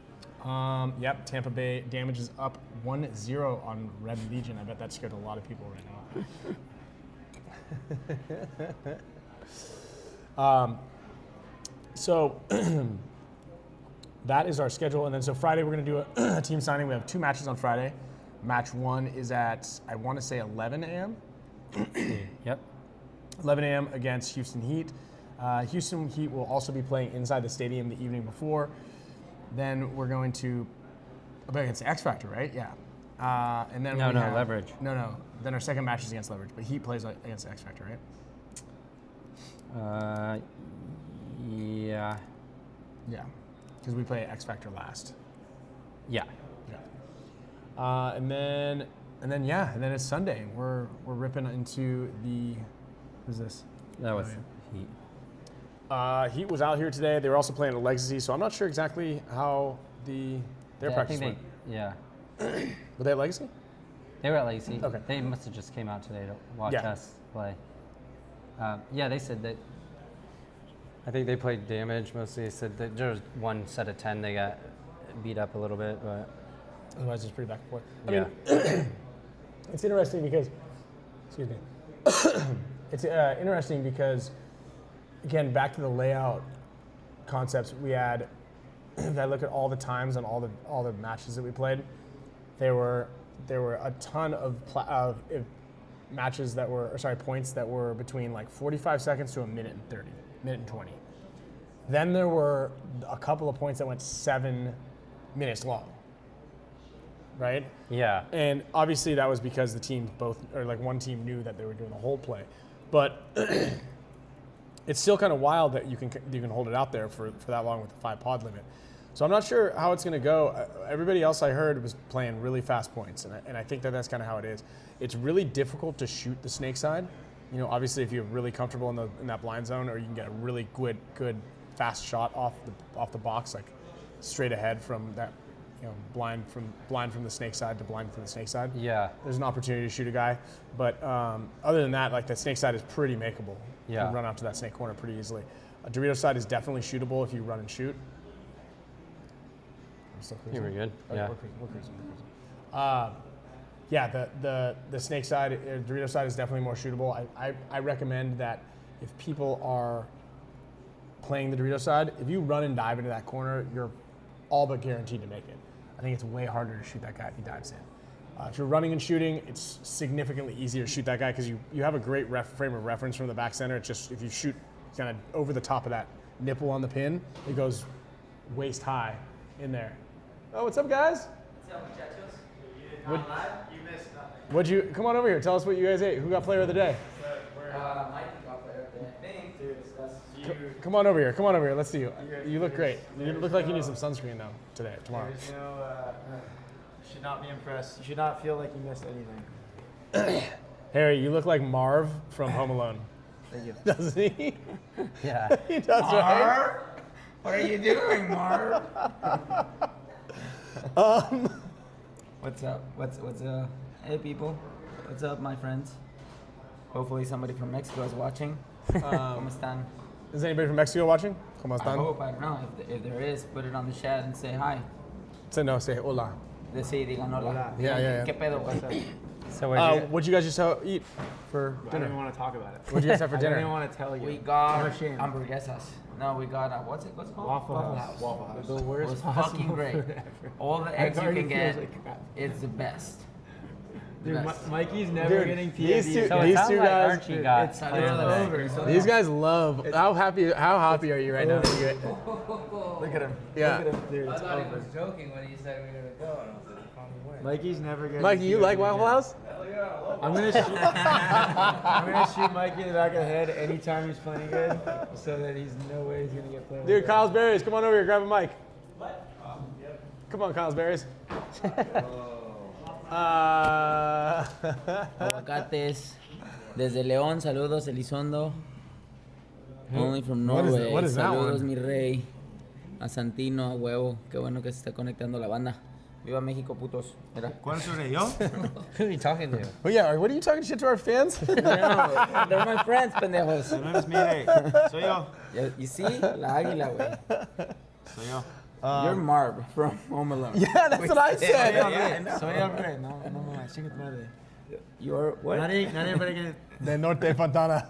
Yep, Tampa Bay damage is up 1-0 on Red Legion. I bet that scared a lot of people right now. So that is our schedule. And then so Friday we're going to do a team signing. We have 2 matches on Friday. Match 1 is at, I want to say 11 a.m. Yep. 11 a.m. against Houston Heat. Houston Heat will also be playing inside the stadium the evening before. Then we're going to against X Factor, right? Yeah. And then Leverage. No. Then our second match is against Leverage, but Heat plays against X Factor, right? Yeah. Yeah, because we play X Factor last. Yeah. Yeah. And then it's Sunday. We're ripping into the. Who's this? That was Heat. Heat was out here today. They were also playing at Legacy, so I'm not sure exactly how their practice went. Yeah. Were they at Legacy? They were at Legacy. Okay. They must have just came out today to watch Yeah. us play. They said that. I think they played damage mostly. They said that there was one set of 10 they got beat up a little bit, but otherwise it's pretty back and forth. I yeah. mean, it's interesting because, excuse me. It's interesting because, again, back to the layout concepts, we had, if I look at all the times on all the matches that we played, there were a ton of matches that were, points that were between like 45 seconds to a minute and 30, minute and 20. Then there were a couple of points that went 7 minutes long, right? Yeah. And obviously that was because the teams one team knew that they were doing the whole play. But it's still kind of wild that you can hold it out there for that long with the 5 pod limit. So I'm not sure how it's going to go. Everybody else I heard was playing really fast points, and I think that that's kind of how it is. It's really difficult to shoot the snake side. You know, obviously if you're really comfortable in that blind zone, or you can get a really good fast shot off the box, like straight ahead from that, you know, blind from the snake side to blind from the snake side. Yeah. There's an opportunity to shoot a guy, but other than that, like the snake side is pretty makeable. Yeah. You can run out to that snake corner pretty easily. A Dorito side is definitely shootable if you run and shoot. I'm still cruising. You were good. Okay, Yeah. We're cruising. The snake side, Dorito side is definitely more shootable. I recommend that if people are playing the Dorito side, if you run and dive into that corner, you're all but guaranteed to make it. I think it's way harder to shoot that guy if he dives in. If you're running and shooting, it's significantly easier to shoot that guy because you have a great frame of reference from the back center. It's just if you shoot kind of over the top of that nipple on the pin, it goes waist high in there. Oh, what's up, guys? What's up, muchachos? You missed nothing. Come on over here. Tell us what you guys ate. Who got player of the day? Mike got player of the day, I think, to discuss. Come on over here. Come on over here. Let's see you. You look great. You look like you need some sunscreen though tomorrow. There's no, you should not be impressed. You should not feel like you missed anything. Harry, you look like Marv from Home Alone. Thank you. Doesn't he? Yeah. He does, right? What are you doing, Marv? What's up? What's hey people? What's up, my friends? Hopefully somebody from Mexico is watching. ¿Cómo están? Is anybody from Mexico watching? ¿Cómo I están? hope, I don't know. If there is, put it on the chat and say hi. Say no, say hola. Sí, digan hola. Yeah. ¿Qué pedo? What's up? So where'd you, What'd you guys just eat for I don't dinner? even want to talk about it. What'd you guys have for I don't dinner? even want to tell you. We got I'm ashamed. hamburguesas. No, we got what's it called? Waffle House. Waffle House. The It worst was possible fucking great. food ever. All the It eggs you already can get. feels like crap. It's the best. The Dude, best. Mikey's never Dude, getting these PhD. two- so these it sounds two like guys- Archie got It's plans today. over. So These guys love. How happy are you right now? Look at him. Yeah. Look at him. Dude, it's over. joking when he said we were gonna go, and I was like, Mikey's never getting Mikey, you like Waffle House? I'm gonna shoot Mikey in the back of the head anytime he's playing good, so that he's no way he's gonna get played. Dude, Kyle's Berries, come on over here, grab a mic. Come on, Kyle's Berries. Aguacates. Desde León, saludos, Elizondo. Only from What is Norway. that- what is that saludos, one? mi rey. A Santino, a huevo. Qué bueno que se está conectando la banda. Viva México, putos. Mira. ¿Cuál soy yo? Who are you talking to? Well, yeah, what are you talking shit to our fans? No, they're my friends, pendejos. No eres mi rey. Soy yo. You see? La águila, güey. Soy yo. You're Marv from Home Alone. Yeah, that's what I said. Soy el rey. No, mames. Chinga tu madre. You're what? Nadie para que... De Norte Fontana.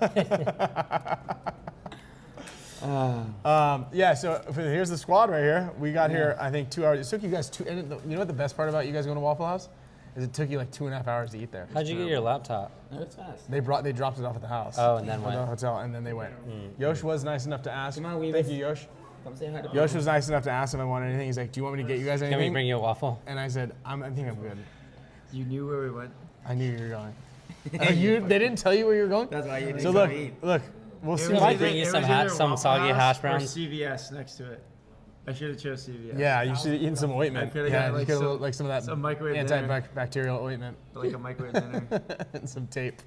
Yeah, so here's the squad right here. We got here, I think, 2 hours. It took you guys and you know what the best part about you guys going to Waffle House? Is it took you like 2.5 hours to eat there. How'd you get your laptop? No, it's fast. They dropped it off at the house. Oh, and then At went. the hotel, and then they went. Yosh was nice enough to ask. Come on, we Thank was- you, Yosh. Come say hi to Yosh was nice enough to ask if I wanted anything. He's like, "Do you want me to get you guys Can we anything?" bring you a waffle? And I said, I think I'm good. You knew where we went. I knew you were going. They didn't tell you where you were going? That's why you didn't So go look, eat. we'll see. was Mike. bring you It some was either some Waffle soggy House hash or browns? CVS next to it. I should have chose CVS. Yeah, you should have eaten some ointment. I coulda Yeah, got, you like, could some- have like some of that some microwave dinner. antibacterial ointment Like a microwave dinner. and some tape.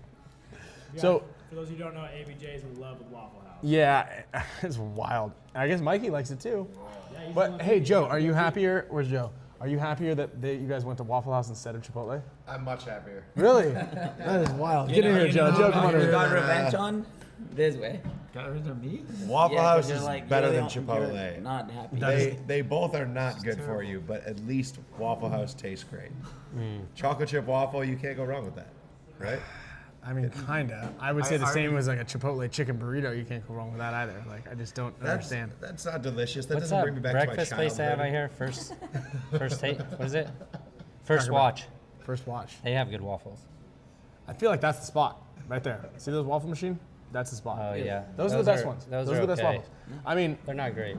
Yeah, So for those who don't know, ABJ is in love with Waffle House. yeah, it's wild. I guess Mikey likes it too. Yeah, he's in But love hey, with Joe, are you happier? Where's Joe? Are you happier that you guys went to Waffle House instead of Chipotle? I'm much happier. Really? That is wild. Get in here, Joe. Joe, come on You over. got revenge on? This way. Got rid of me? Waffle Yeah, 'cause House you're is like- better you're than the- you're Chipotle. Not happy. They both are not good for you, but at least Waffle House tastes great. Chocolate chip waffle, you can't go wrong with that, right? I mean, kinda. I would say the I same already- as like a Chipotle chicken burrito. You can't go wrong with that either. Like, I just don't understand. That's not delicious. That What's doesn't that bring me back breakfast to my place they have childhood. out here? First take. What is it? First watch. First watch. They have good waffles. I feel like that's the spot right there. See those waffle machine? That's the spot. Oh yeah. Those are the best ones. Those are are the best okay. waffles. I mean, They're not great.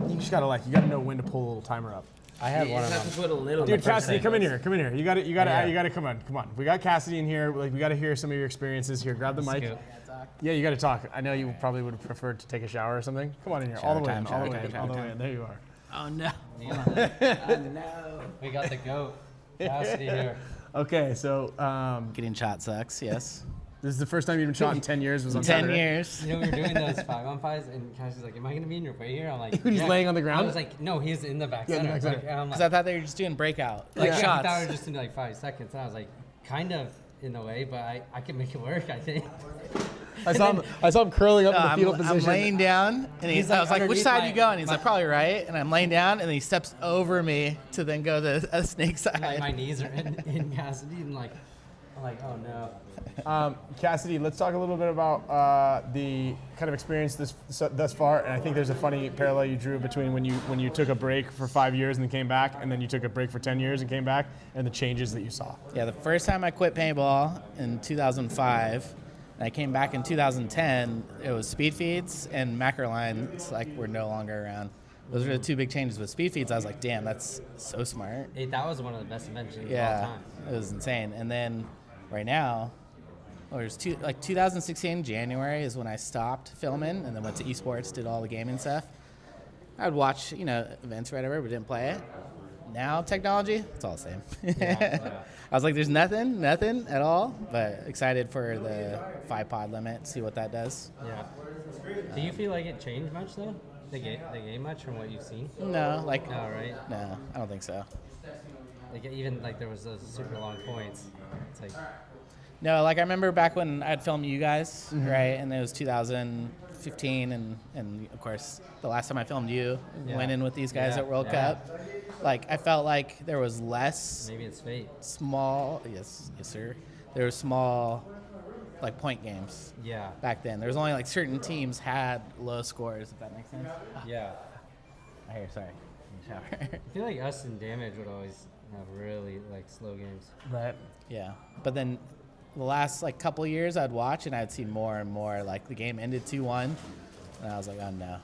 you just gotta know when to pull a little timer up. I had You one just of have them. to put a little. Dude, bit first Cassidy, thing. come in here. Come in here. You got Yeah. to come on. We got Cassidy in here. Like, we got to hear some of your experiences here. Grab the mic. Scoot. Yeah, you got to talk. I know you probably would have preferred to take a shower or something. Come on in here. all the way in. All the way in. All the way in. There you are. Oh no. No. We got the goat. Cassidy here. Okay, so Getting shot sucks, yes. this is the first time you've been shot in 10 years. Was on 10 Saturday. years. You know, we were doing those 5-on-5s, and Cassie's like, "Am I gonna be in your way here?" I'm like, He's "Yeah." laying on the ground? I was like, "No, he's in the back Yeah, in center." the back Like, center. and I'm Because like, I thought they were just doing breakout, like yeah, I shots. thought we were just in like 5 seconds, and I was like, kind of in the way, but I can make it work, I think. I saw him curling up in the fetal I'm position. laying down, and He's, I like, was like, which underneath side my- you going? He's my- like, probably right. And I'm laying down, and then he steps over me to then go to a snake side. My knees are in Cassidy, and like, I'm like, oh no. Cassidy, let's talk a little bit about the kind of experience thus far. And I think there's a funny parallel you drew between when you took a break for 5 years and then came back, and then you took a break for 10 years and came back, and the changes that you saw. Yeah, the first time I quit paintball in 2005, and I came back in 2010, it was speed feeds and macro lines were no longer around. Those were the two big changes. With speed feeds, I was like, damn, that's so smart. Hey, that was one of the best inventions of all Yeah, time. it was insane. And then right now, there's 2016 January is when I stopped filming and then went to esports, did all the gaming stuff. I would watch, events or whatever, but didn't play it. Now technology, it's all the same. Yeah. I was like, there's nothing at all, but excited for the 5 pod limit, see what that does. Yeah. Do you feel like it changed much though? They gain much from what you've seen? No, like No, right? no, I don't think so. Like even like there was those super long points. It's like No, like I remember back when I'd filmed you guys, right? And it was 2015, and of course the last time I filmed you, Yeah. went in with these guys Yeah, at World yeah. Cup. Like I felt like there was less maybe it's fate. small. Yes, sir. There was small, like point games Yeah. back then. There was only like certain teams had low scores. If that makes sense. Yeah. I hear. Sorry. Shower. I feel like us and Damage would always have really like slow games. Right. Yeah, but then the last like couple years I'd watch and I'd see more and more like the game ended 2-1 and I was like, oh no.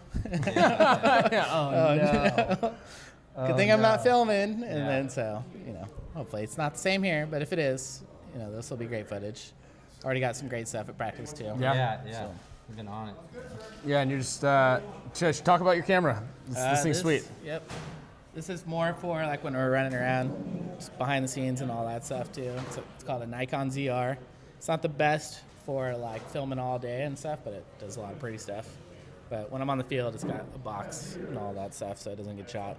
Good thing I'm not filming. And Yeah. then so, hopefully it's not the same here, but if it is, this will be great footage. Already got some great stuff at practice too. Yeah. Yeah. So. We've been on it. Yeah, and you're just talk about your camera. This thing's sweet. Yep. This is more for like when we're running around, just behind the scenes and all that stuff too. It's called a Nikon ZR. It's not the best for like filming all day and stuff, but it does a lot of pretty stuff. But when I'm on the field, it's got a box and all that stuff, so it doesn't get shot.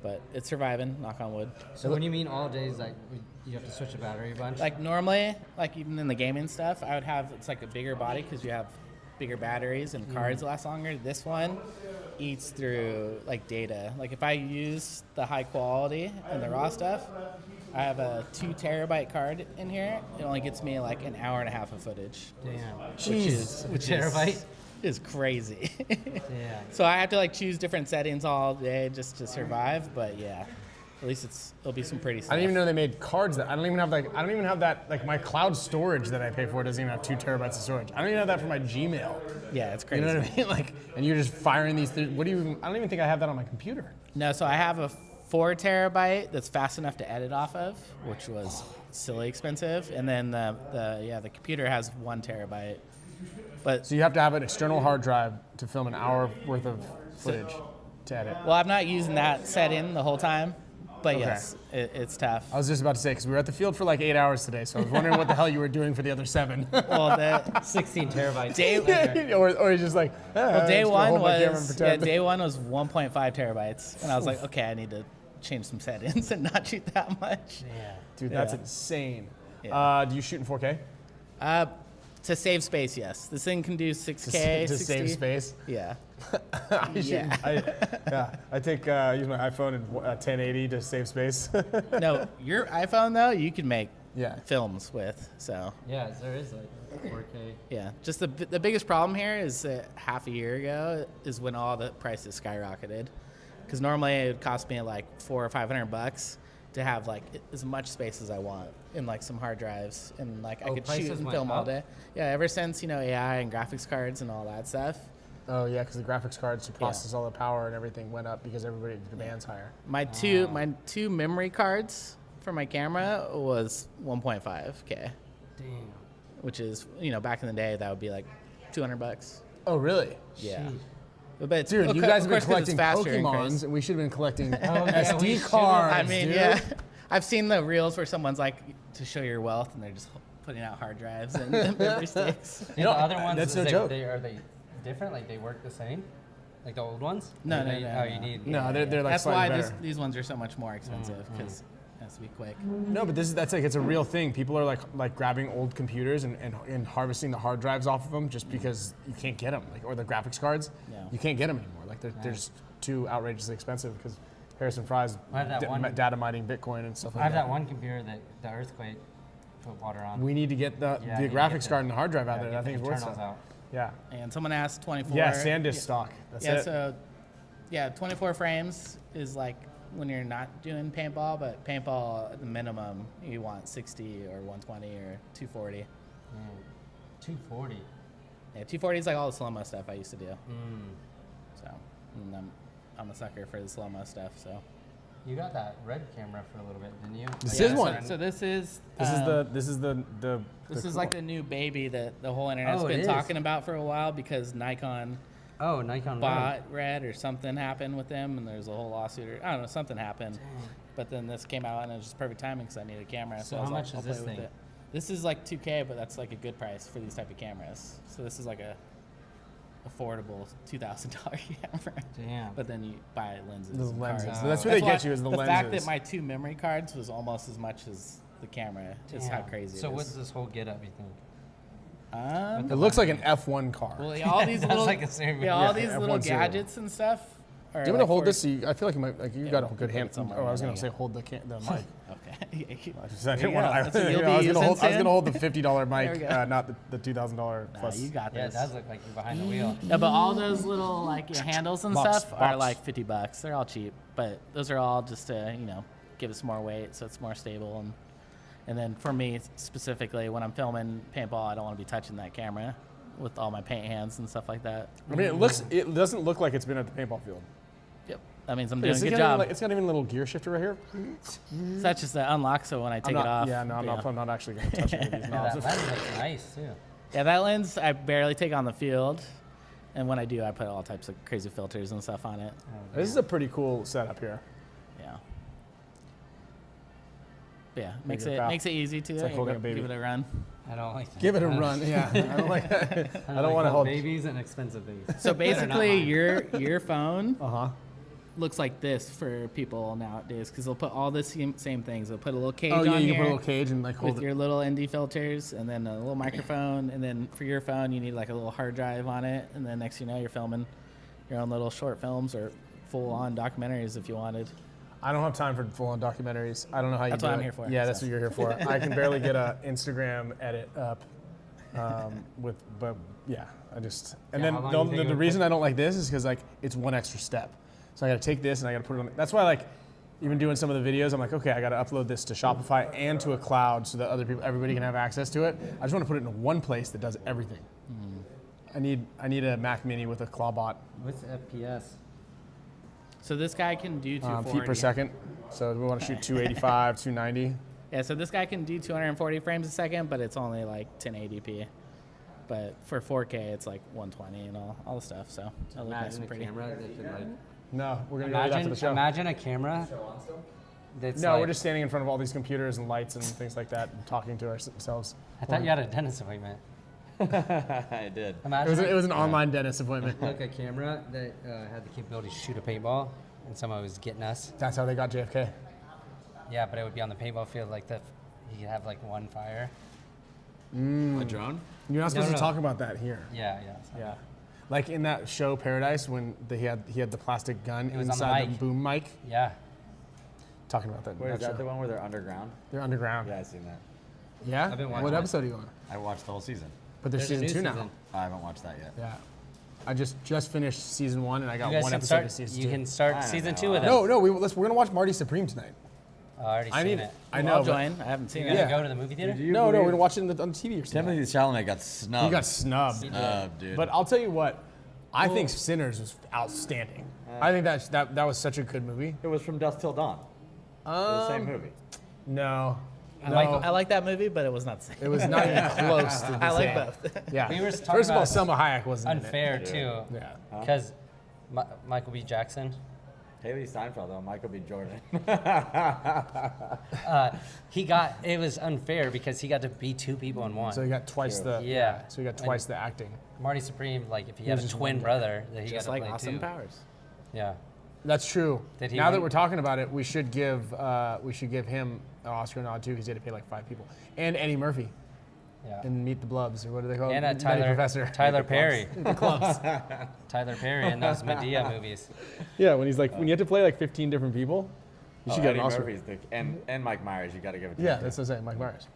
But it's surviving, knock on wood. So when you mean all days, like you have to switch the battery a bunch? Like normally, like even in the gaming stuff, I would have, it's like a bigger body because you have bigger batteries and cards last longer. This one eats through like data. Like if I use the high quality and the raw stuff, I have a 2 terabyte card in here. It only gets me like an hour and a half of footage. Damn. Which terabyte? is crazy. Yeah. So I have to like choose different settings all day just to survive. But yeah, at least it'll be some pretty stuff. I didn't even know they made cards that I don't even have that like my cloud storage that I pay for doesn't even have 2 terabytes of storage. I don't even have that for my Gmail. Yeah, it's crazy. You know what I mean? Like, and you're just firing these things. I don't even think I have that on my computer. No, so I have a 4 terabyte that's fast enough to edit off of, which was silly expensive, and then the computer has 1 terabyte. But So you have to have an external hard drive to film an hour worth of footage to edit. well, I'm not using that setting the whole time, but Okay. yes, it's tough. I was just about to say because we were at the field for like 8 hours today, so I was wondering what the hell you were doing for the other 7. Well, the 16 terabytes. or you're just like, day one was day one was 1.5 terabytes, and I was like, okay, I need to change some settings and not shoot that much. Yeah. Dude, that's Yeah. insane. Yeah. Do you shoot in 4K? To save space, yes. This thing can do 6K, to 60. save space. Yeah. Yeah. I use my iPhone in 1080 to save space. No, your iPhone though, you can make Yeah. films with. So Yeah, there is like 4K. yeah, just the biggest problem here is that half a year ago is when all the prices skyrocketed. Because normally it would cost me like $400 or $500 to have like as much space as I want in like some hard drives and like I could shoot prices and went film all up? day. Yeah, ever since AI and graphics cards and all that stuff. Oh yeah, because the graphics cards to process all the power and everything went up because everybody demands higher. My two memory cards for my camera was 1.5K, Damn. which is back in the day that would be like $200. Oh really? Yeah. Sheesh. But Dude, of you course- guys have been of course 'cause it's collecting faster and Pokemons, crazy. and we should have been collecting yeah, we SD should cards. I mean, dude. yeah. I've seen the reels where someone's like to show your wealth, and they're just putting out hard drives and memory sticks. You know, the other ones, that's is no they, joke. are they different? Like they work the same? Like the old ones? No, Or no, they- no, Oh, no. you need. No, they're like That's slightly why better. these ones are so much more expensive because it has to be quick. No, but that's like it's a real thing. People are like grabbing old computers and harvesting the hard drives off of them just because you can't get them, like or the graphics cards. Yeah. You can't get them anymore. Like they're just too outrageously expensive because Harrison Fry's I have that one- data mining Bitcoin and stuff like I have that. that one computer that the earthquake put water on. We need to get the Yeah, you get graphics the- card and the hard drive out Yeah, there. get I think the it's worth internals something. out. Yeah. And someone asked 24. Yeah, SanDisk stock. That's yeah, it. so 24 frames is like when you're not doing paintball, but paintball at the minimum you want 60 or 120 or 240. 240. Yeah, 240 is like all the slow-mo stuff I used to do. Mm. So and I'm a sucker for the slow-mo stuff. So You got that red camera for a little bit, didn't you? This Like, is one. So this is This is like the new baby that the whole internet's Oh, it been is. talking about for a while because Nikon Oh, Nikon bought Red or something happened with them, and there's a whole lawsuit or I don't know, something happened. But then this came out and it was just perfect timing because I needed a camera. So I was how like, much I'll is play this with thing? it. This is like $2K, but that's like a good price for these type of cameras. So this is like a affordable $2,000 camera. Damn. But then you buy lenses. The and lenses. cards. So that's where they why get you is the lenses. fact that my 2 memory cards was almost as much as the camera is how crazy So it is. what's this whole get up, you think? It looks like an F1 car. Well, yeah, all these Sounds little, like a serious- yeah, all Yeah, these F1 little serial. gadgets and stuff. Are Do you want to like hold for- this? So I feel like you might, like you got a we'll good put hand. it somewhere Oh, I was around gonna here. say hold the mic. Okay. I didn't There you want go. to. That's what you'll I be was using, gonna hold. I was Sam. gonna hold the $50 There we mic, go. not the $2,000 Nah, plus. you got Yeah, it this. does look like you're behind the wheel. Yeah, but all those little like your handles and Box, stuff are box. like $50. They're all cheap, but those are all just to give us more weight, so it's more stable. And then for me specifically, when I'm filming paintball, I don't want to be touching that camera with all my paint hands and stuff like that. I mean, it doesn't look like it's been at the paintball field. Yep, that means I'm doing a It's good got job. it's got even a little gear shifter right here. So that's just the unlock. So when I take it off, Yeah, no, I'm not actually gonna touch any of these Yeah, knobs. that lens looks nice too. Yeah, that lens I barely take on the field, and when I do, I put all types of crazy filters and stuff on it. This is a pretty cool setup here. Yeah. But yeah, makes your it pal. makes it easy to like holding a baby. give it a run. I don't like that. Give it a run. Yeah, I don't like. I don't want to like hold. babies and expensive things. So basically, your phone Uh huh. looks like this for people nowadays because they'll put all the same things. They'll put a little cage Oh yeah, on you here can put a little cage and like hold with it. your little ND filters, and then a little microphone, and then for your phone you need like a little hard drive on it, and then next thing you know you're filming your own little short films or full-on documentaries if you wanted. I don't have time for full-on documentaries. I don't know how you That's do what it. I'm here for, Yeah, that's so. what you're here for. I can barely get a Instagram edit up but yeah, I just and Yeah, then how long do you think it the would reason I don't like this is because like it's one extra step. So I got to take this and I got to put it on. That's why like even doing some of the videos, I'm like, okay, I got to upload this to Shopify and to a cloud so that everybody can have access to it. I just want to put it in one place that does everything. I need a Mac Mini with a Clawbot What's FPS? So this guy can do 240 feet per second. So we want to shoot 285, 290. Yeah, so this guy can do 240 frames a second, but it's only like 1080p. But for 4K, it's like 120 and all the stuff. So it'll look nice Imagine and a pretty. camera that could like. No, we're gonna go do that for the show. Imagine a camera. That's No, like, we're just standing in front of all these computers and lights and things like that, and talking to ourselves. I thought you had a dentist appointment. I did. Imagine It was an online dentist appointment. like a camera that had the capability to shoot a paintball, and someone was getting us. That's how they got JFK. Yeah, but it would be on the paintball field, like you could have like one fire. A drone? You're not supposed No. to talk about that here. Yeah. Yeah. Like in that show Paradise when he had the plastic gun was on the inside the mic. boom mic. Yeah. Talking about that. Wait, is that that the show. one where they're underground? They're underground. Yeah, I've seen that. Yeah? I've been watching What it. episode are you on? I watched the whole season. But there's There's a season new 2 now. season. I haven't watched that yet. Yeah. I just finished season 1 and I got You guys one can episode start. of season You 2. can start I don't season know. 2 with them. No, we're gonna watch Marty Supreme tonight. I already seen it. I know. I'll but- join. I haven't seen You're it. gonna Yeah. go to the movie theater? No, we're gonna watch it on TV or something. Timothy Chalamet got snubbed. He got snubbed. Dude. But I'll tell you what, I think Sinners was outstanding. I think that was such a good movie. It was From Dusk Till Dawn. The same movie. No. I like that movie, but it was not the same. It was not even close to the I like same. both. Yeah. We were talking First of all, about Selma Hayek wasn't Unfair too, in it. Yeah. because Michael B. Jackson. Haley Steinfeld, though. Michael B. Jordan. It was unfair because he got to be 2 people in one. So you got twice the Yeah. So you got twice the acting. Marty Supreme, like if he He had was a just twin one guy. brother, that he Just got to like play Austin 2. Powers. Yeah. That's true. Did he Now that win? we're talking about it, we should give him an Oscar nod too because he had to pay like 5 people. And Eddie Murphy Yeah. in Meet the Blubs or what do they call it? And Nutty Tyler Professor. Perry. Tyler Perry in those Medea movies. Yeah, when he's like when you have to play like 15 different people, you should get an Eddie Oscar. Murphy's and Mike Myers. You got to give it to Yeah, him. that's what I'm saying. Mike Myers.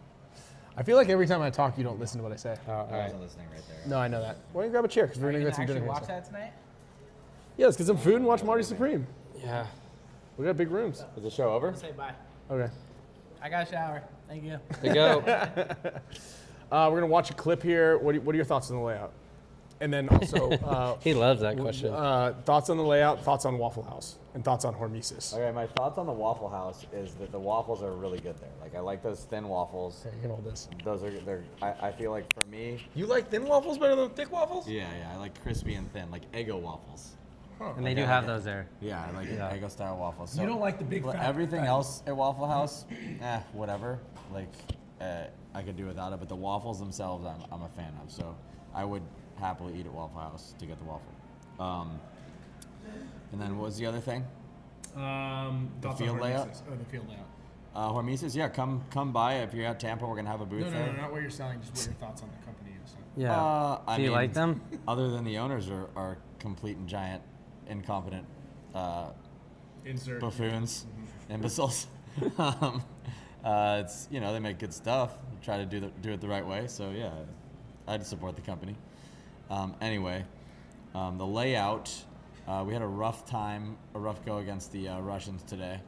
I feel like every time I talk, you don't listen to what I say. Oh, all I right. wasn't listening right there. No, I know that. Why don't you grab a chair? Because we're Are gonna you get gonna some actually dinner. watch here, that tonight? Yeah, let's get some food and watch Marty Supreme. Yeah. We got big rooms. Is the show over? Say bye. Okay. I got a shower. Thank you. To go. We're gonna watch a clip here. What are your thoughts on the layout? And then also He loves that question. thoughts on the layout, thoughts on Waffle House, and thoughts on Hormesis. Okay, my thoughts on the Waffle House is that the waffles are really good there. Like, I like those thin waffles. Okay, you can hold this. Those are, I feel like for me, You like thin waffles better than thick waffles? yeah, I like crispy and thin, like Eggo waffles. And they do have those there. Yeah, I like Eggo style waffles. So, You don't like the big but fat everything fat- else at Waffle House, whatever. Like, I could do without it, but the waffles themselves, I'm a fan of. So, I would happily eat at Waffle House to get the waffle. And then what was the other thing? Thoughts field on layout? Hormesis. Oh, the field layout. Hormesis, yeah, come by. If you're at Tampa, we're gonna have a booth No, there. not what you're selling, just what your thoughts on the company and stuff. Yeah. I Do you mean, like them? Other than the owners are complete and giant, incompetent Insert. buffoons, imbeciles. It's they make good stuff. Try to do it the right way. So yeah, I'd support the company. Anyway, the layout. We had a rough go against the Russians today.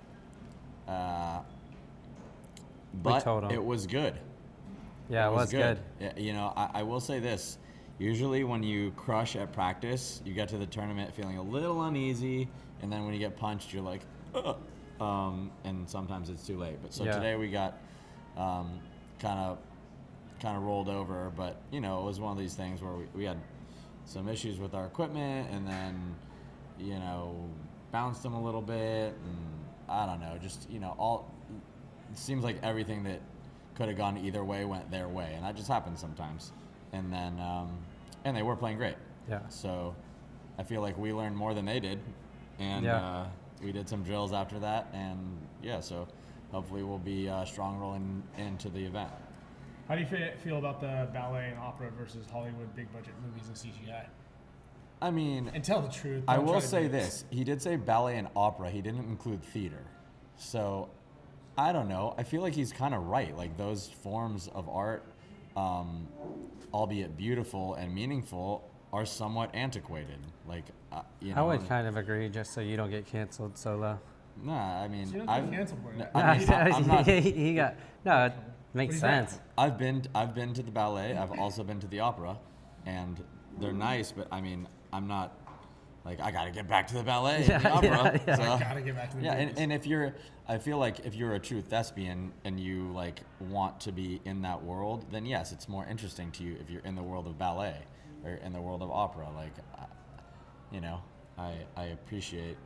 But told 'em. it was good. Yeah, it was good. Yeah, I will say this. Usually when you crush at practice, you get to the tournament feeling a little uneasy, and then when you get punched, you're like, ugh. And sometimes it's too late. But so today we got kind of rolled over, but it was one of these things where we had some issues with our equipment, and then bounced them a little bit, and I don't know, just all it seems like everything that could have gone either way went their way, and that just happens sometimes. And then and they were playing great. Yeah. So I feel like we learned more than they did, and we did some drills after that, and so hopefully we'll be strong rolling into the event. How do you feel about the ballet and opera versus Hollywood big budget movies and CGI? I mean, And tell the truth. I don't try will to say do this. He did say ballet and opera. He didn't include theater. So, I don't know. I feel like he's kind of right. Like, those forms of art, albeit beautiful and meaningful, are somewhat antiquated. Like, I would kind of agree, just so you don't get canceled, Solo. Nah, I mean, You don't I've, get canceled for it. I mean, I'm not, he got no. It makes What do you think? sense. I've been to the ballet. I've also been to the opera, and they're nice. But I mean, I'm not like I gotta get back to the ballet and the opera. yeah. So, Gotta get back to the yeah, movies. and I feel like if you're a true thespian and you like want to be in that world, then yes, it's more interesting to you if you're in the world of ballet or in the world of opera. Like, I appreciate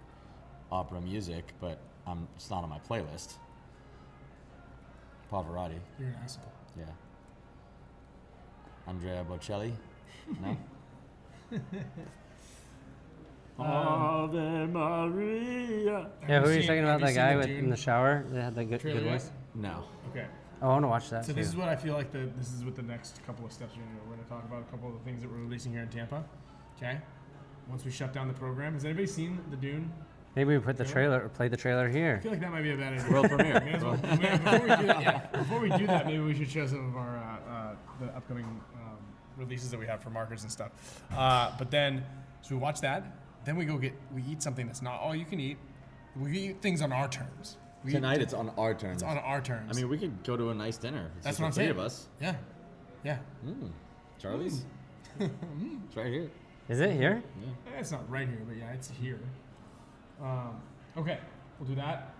opera music, but it's not on my playlist. Pavarotti. You're an asshole. Yeah. Andrea Bocelli? No? Ave Maria. Yeah, who are you seen- talking about? have you That seen guy the with Dune in the shower that had the good trailer yet? voice? No. Okay. Oh, I want to watch that So too. this is what I feel like this is what the next couple of steps are going to do. We're going to talk about a couple of the things that we're releasing here in Tampa. Okay? Once we shut down the program. Has anybody seen the Dune? Maybe we put the trailer or play the trailer I here. feel like that might be a bad idea. World premiere. May as well- before we do that, maybe we should show some of our the upcoming releases that we have for markers and stuff. But then, so we watch that. Then we eat something that's not all you can eat. We eat things on our terms. Tonight it's on our terms. It's on our terms. I mean, we could go to a nice dinner. It's that's just what I'm the three saying. of us. Yeah. Yeah. Charlie's. It's right here. Is it here? It's not right here, but yeah, it's here. Okay, we'll do that.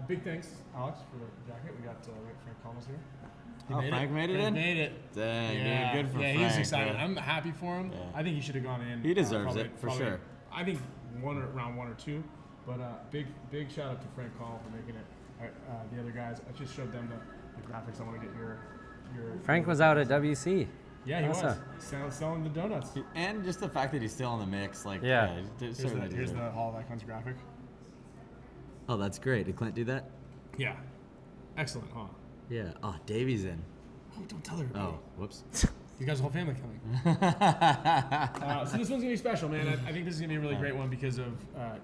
Big thanks, Alex, for the jacket. We got Frank Thomas here. Frank made it in? Made it. Dang, Yeah, dude, good for yeah, Frank. he's excited. bro. I'm happy for him. Yeah. I think he should have gone in. He deserves it, for sure. I think round one or two. But big shout out to Frank Call for making it. The other guys, I just showed them the graphics. I want to get your. Frank was out at WC. Yeah, he Awesome. was selling the donuts. And just the fact that he's still in the mix, like, Yeah. he certainly Here's deserves the it. Hall of Icons graphic. Oh, that's great. Did Clint do that? Yeah, excellent, huh? Yeah. Oh, Davey's in. Oh, don't tell everybody. Oh, whoops. You guys, the whole family coming. So this one's gonna be special, man. I think this is gonna be a really great one because of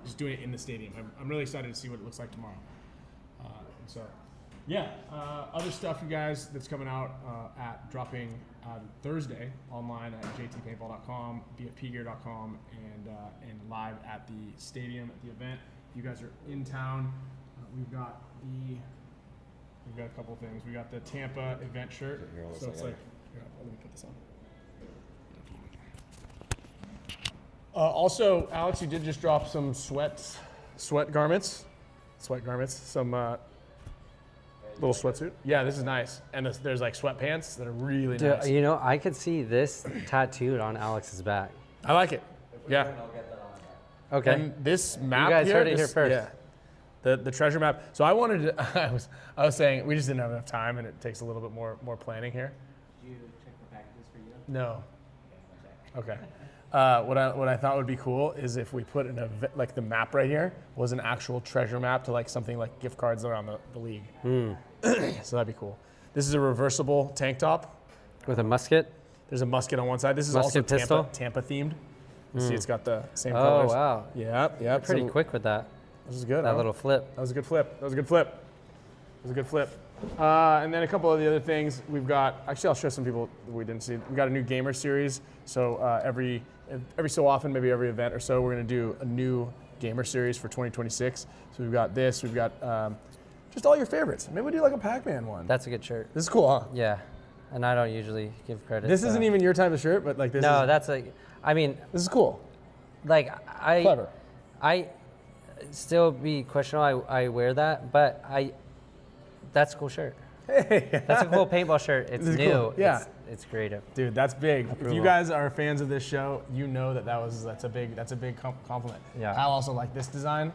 just doing it in the stadium. I'm really excited to see what it looks like tomorrow. So, yeah, other stuff, you guys, that's coming out at dropping Thursday online at jtpaintball.com, bfpgear.com, and live at the stadium at the event. If you guys are in town, we've got a couple things. We got the Tampa event shirt. So it's like, here, let me put this on. Also, Alex, you did just drop some sweat garments, some little sweatsuit. Yeah, this is nice. And there's like sweatpants that are really Dude, nice. you know, I could see this tattooed on Alex's back. I like it. Yeah. Okay. And this map guys here, heard it here first. Yeah. The treasure map. So I wanted to, I was saying we just didn't have enough time and it takes a little bit more planning here. Did you check the packages for you? No. Okay. What I thought would be cool is if we put like the map right here was an actual treasure map to like something like gift cards around the league. So that'd be cool. This is a reversible tank top. With a musket? There's a musket on one side. This is Musket also pistol? Tampa themed. You see it's got the same Oh, colors. wow. Yeah. Pretty quick with that. This is good. That huh? little flip. That was a good flip. And then a couple of the other things we've got. Actually, I'll show some people we didn't see. We got a new gamer series. So every so often, maybe every event or so, we're going to do a new gamer series for 2026. So we've got this. We've got just all your favorites. Maybe we do like a Pac-Man one. That's a good shirt. This is cool, huh? Yeah. And I don't usually give credit. This so. isn't even your type of shirt, but like this. No, is, that's like, I mean, this is cool. like Clever. I still be questionable. I wear that, but that's a cool shirt. Hey, That's a cool paintball shirt. It's This is new. cool. Yeah. It's creative. dude, that's big. If Approval. you guys are fans of this show, you know that's a big compliment. Yeah. I also like this design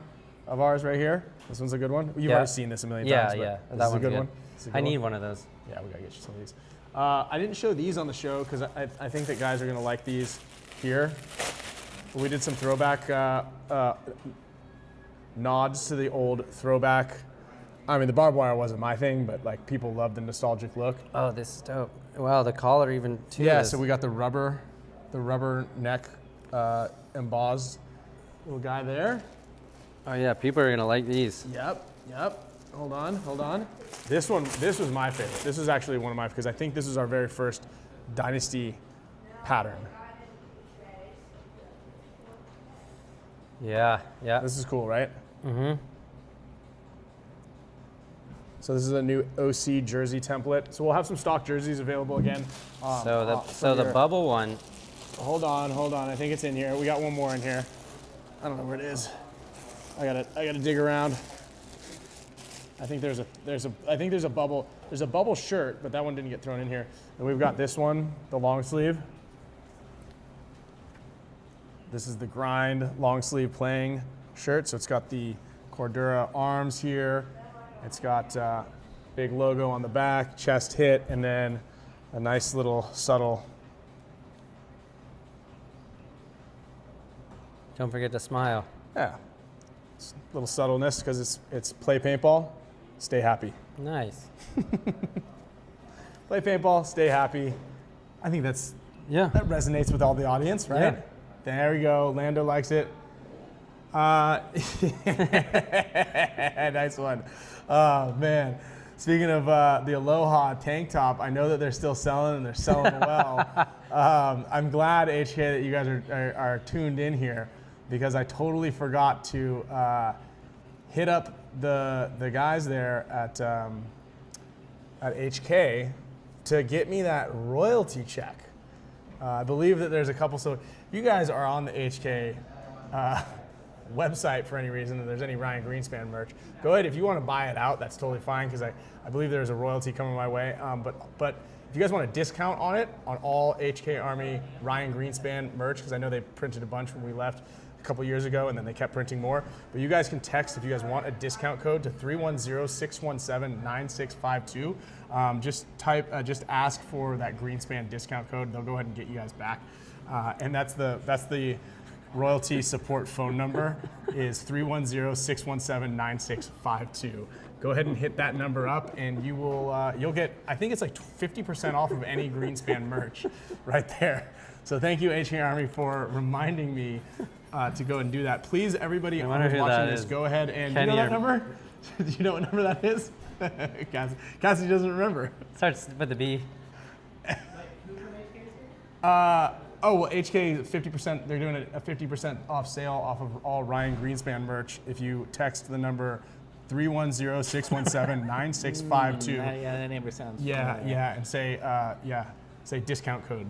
of ours right here. This one's a good one. You've Yeah. already seen this a million Yeah, times. yeah. But That this is a one's good good. one. This is a good I need one. one of those. Yeah, we gotta get you some of these. I didn't show these on the show because I think that guys are gonna like these here. We did some throwback nods to the old throwback. I mean, the barbed wire wasn't my thing, but like people love the nostalgic look. Oh, this is dope. Wow, the collar even too. Yeah, is- so we got the rubber neck embossed little guy there. Oh yeah, people are gonna like these. Yep. Hold on. This was my favorite. This is actually one of my, because I think this is our very first Dynasty pattern. Yeah. This is cool, right? Mm-hmm. So this is a new OC jersey template. So we'll have some stock jerseys available again. So the bubble one. Hold on. I think it's in here. We got one more in here. I don't know where it is. I gotta dig around. I think there's a bubble shirt, but that one didn't get thrown in here. And we've got this one, the long sleeve. This is the grind long sleeve playing shirt. So it's got the Cordura arms here. It's got big logo on the back, chest hit, and then a nice little subtle. Don't forget to smile. Yeah, it's a little subtleness because it's play paintball, stay happy. Nice. Play paintball, stay happy. I think that resonates with all the audience, right? Yeah. There we go. Lando likes it. Nice one. Oh man. Speaking of the Aloha tank top, I know that they're still selling and they're selling well. I'm glad, HK, that you guys are tuned in here, because I totally forgot to hit up the guys there at HK to get me that royalty check. I believe that there's a couple. So if you guys are on the HK website for any reason, if there's any Ryan Greenspan merch, go ahead. If you want to buy it out, that's totally fine, because I believe there's a royalty coming my way. But if you guys want a discount on it, on all HK Army Ryan Greenspan merch, because I know they printed a bunch when we left a couple years ago, and then they kept printing more. But you guys can text if you guys want a discount code to 310-617-9652. Just ask for that Greenspan discount code. They'll go ahead and get you guys back. And that's the royalty support phone number is 310-617-9652. Go ahead and hit that number up, and you will you'll get, I think it's like 50% off of any Greenspan merch right there. So thank you, HK Army, for reminding me to go and do that. Please, everybody who's watching this, go ahead and do you know that number? Do you know what number that is? Cassie doesn't remember. Starts with the B. Well, HK 50%. They're doing a 50% off sale off of all Ryan Greenspan merch if you text the number 310-617-9652. Yeah, that number sounds. Yeah, and say say discount code.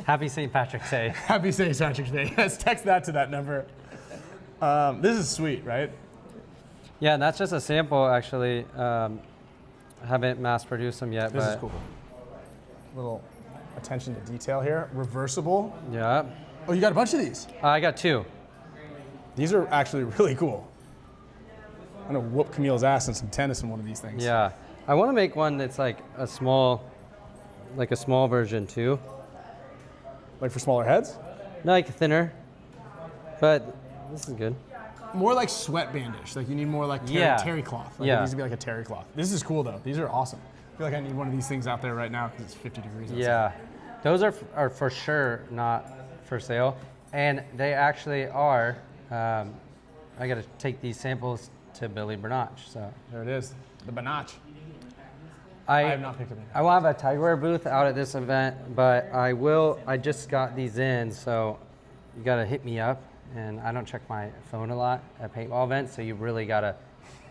Happy St. Patrick's Day. Happy St. Patrick's Day. Yes, text that to that number. This is sweet, right? Yeah, and that's just a sample, actually. I haven't mass produced them yet, This but is cool. Little attention to detail here. Reversible. yeah. Oh, you got a bunch of these. I got two. These are actually really cool. I'm gonna whoop Camille's ass in some tennis in one of these things. Yeah, I want to make one that's like a small version too. Like for smaller heads? Like thinner, but this is good. More like sweatbandish. Like you need more like terry cloth. Like it needs to be like a terry cloth. This is cool though. These are awesome. I feel like I need one of these things out there right now because it's 50 degrees outside. Yeah, those are for sure not for sale, and they actually are. I got to take these samples to Billy Bernach. So there it is, the Bernach. I have not picked it up. I will have a Tigerwear booth out at this event, but I will. I just got these in, so you got to hit me up. And I don't check my phone a lot at paintball events, so you really gotta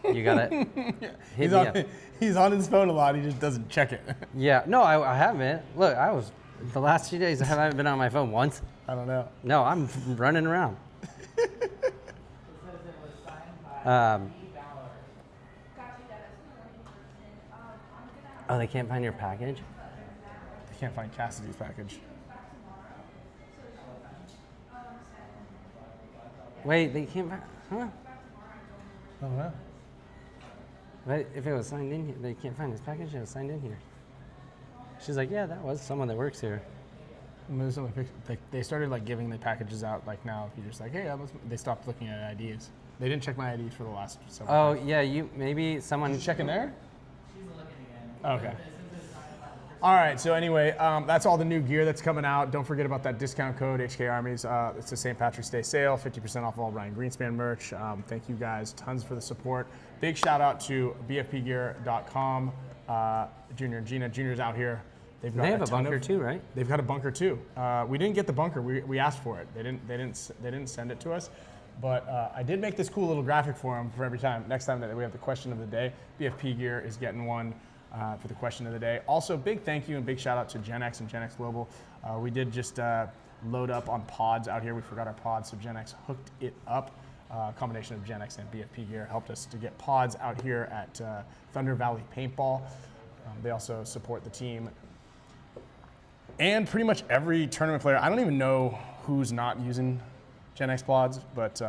hit me up. He's on his phone a lot. He just doesn't check it. Yeah, no, I haven't. Look, the last few days I haven't been on my phone once. I don't know. No, I'm running around. Oh, they can't find your package? They can't find Cassidy's package. Wait, they can't find, huh? I don't know. But if it was signed in here, they can't find his package, it was signed in here. She's like, yeah, that was someone that works here. They started like giving the packages out like now. If you're just like, hey, they stopped looking at IDs. They didn't check my IDs for the last several Oh, days. yeah, maybe someone. Did you check in there? Okay. All right, so anyway, that's all the new gear that's coming out. Don't forget about that discount code, HK Armies. It's a St. Patrick's Day sale, 50% off all Ryan Greenspan merch. Thank you guys tons for the support. Big shout out to BFPgear.com. Junior and Gina. Junior's out here. They have a bunker too, right? They've got a bunker too. We didn't get the bunker. We asked for it. They didn't send it to us. But I did make this cool little graphic for them for every time. Next time that we have the question of the day, BFP Gear is getting one. For the question of the day. Also, big thank you and big shout out to Gen X and Gen X Global. We did just load up on pods out here. We forgot our pods, so Gen X hooked it up. A combination of Gen X and BFP Gear helped us to get pods out here at Thunder Valley Paintball. They also support the team. And pretty much every tournament player, I don't even know who's not using Gen X pods, but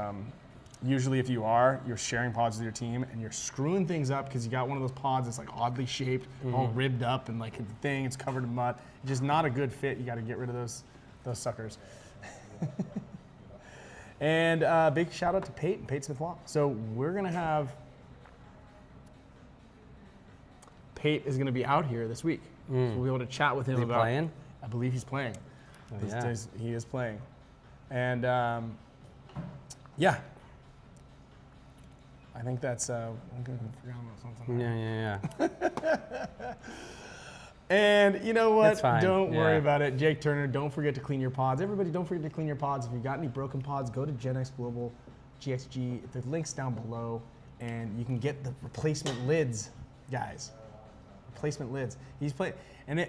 usually if you are, you're sharing pods with your team and you're screwing things up because you got one of those pods that's like oddly shaped, all ribbed up and like the thing, it's covered in mud. Just not a good fit. You got to get rid of those suckers. And big shout out to Pate and Pate Smith Law. So we're going to have, Pate is going to be out here this week. So we'll be able to chat with him Is he about. playing? I believe he's playing. Oh, These yeah. days he is playing. And yeah. I think that's, I'm going to forget about something. Yeah. And you know what? That's fine. Don't worry Yeah. about it. Jake Turner, don't forget to clean your pods. Everybody, don't forget to clean your pods. If you got any broken pods, go to Gen X Global, GXG. The link's down below, and you can get the replacement lids, guys. Replacement lids. He's playing, and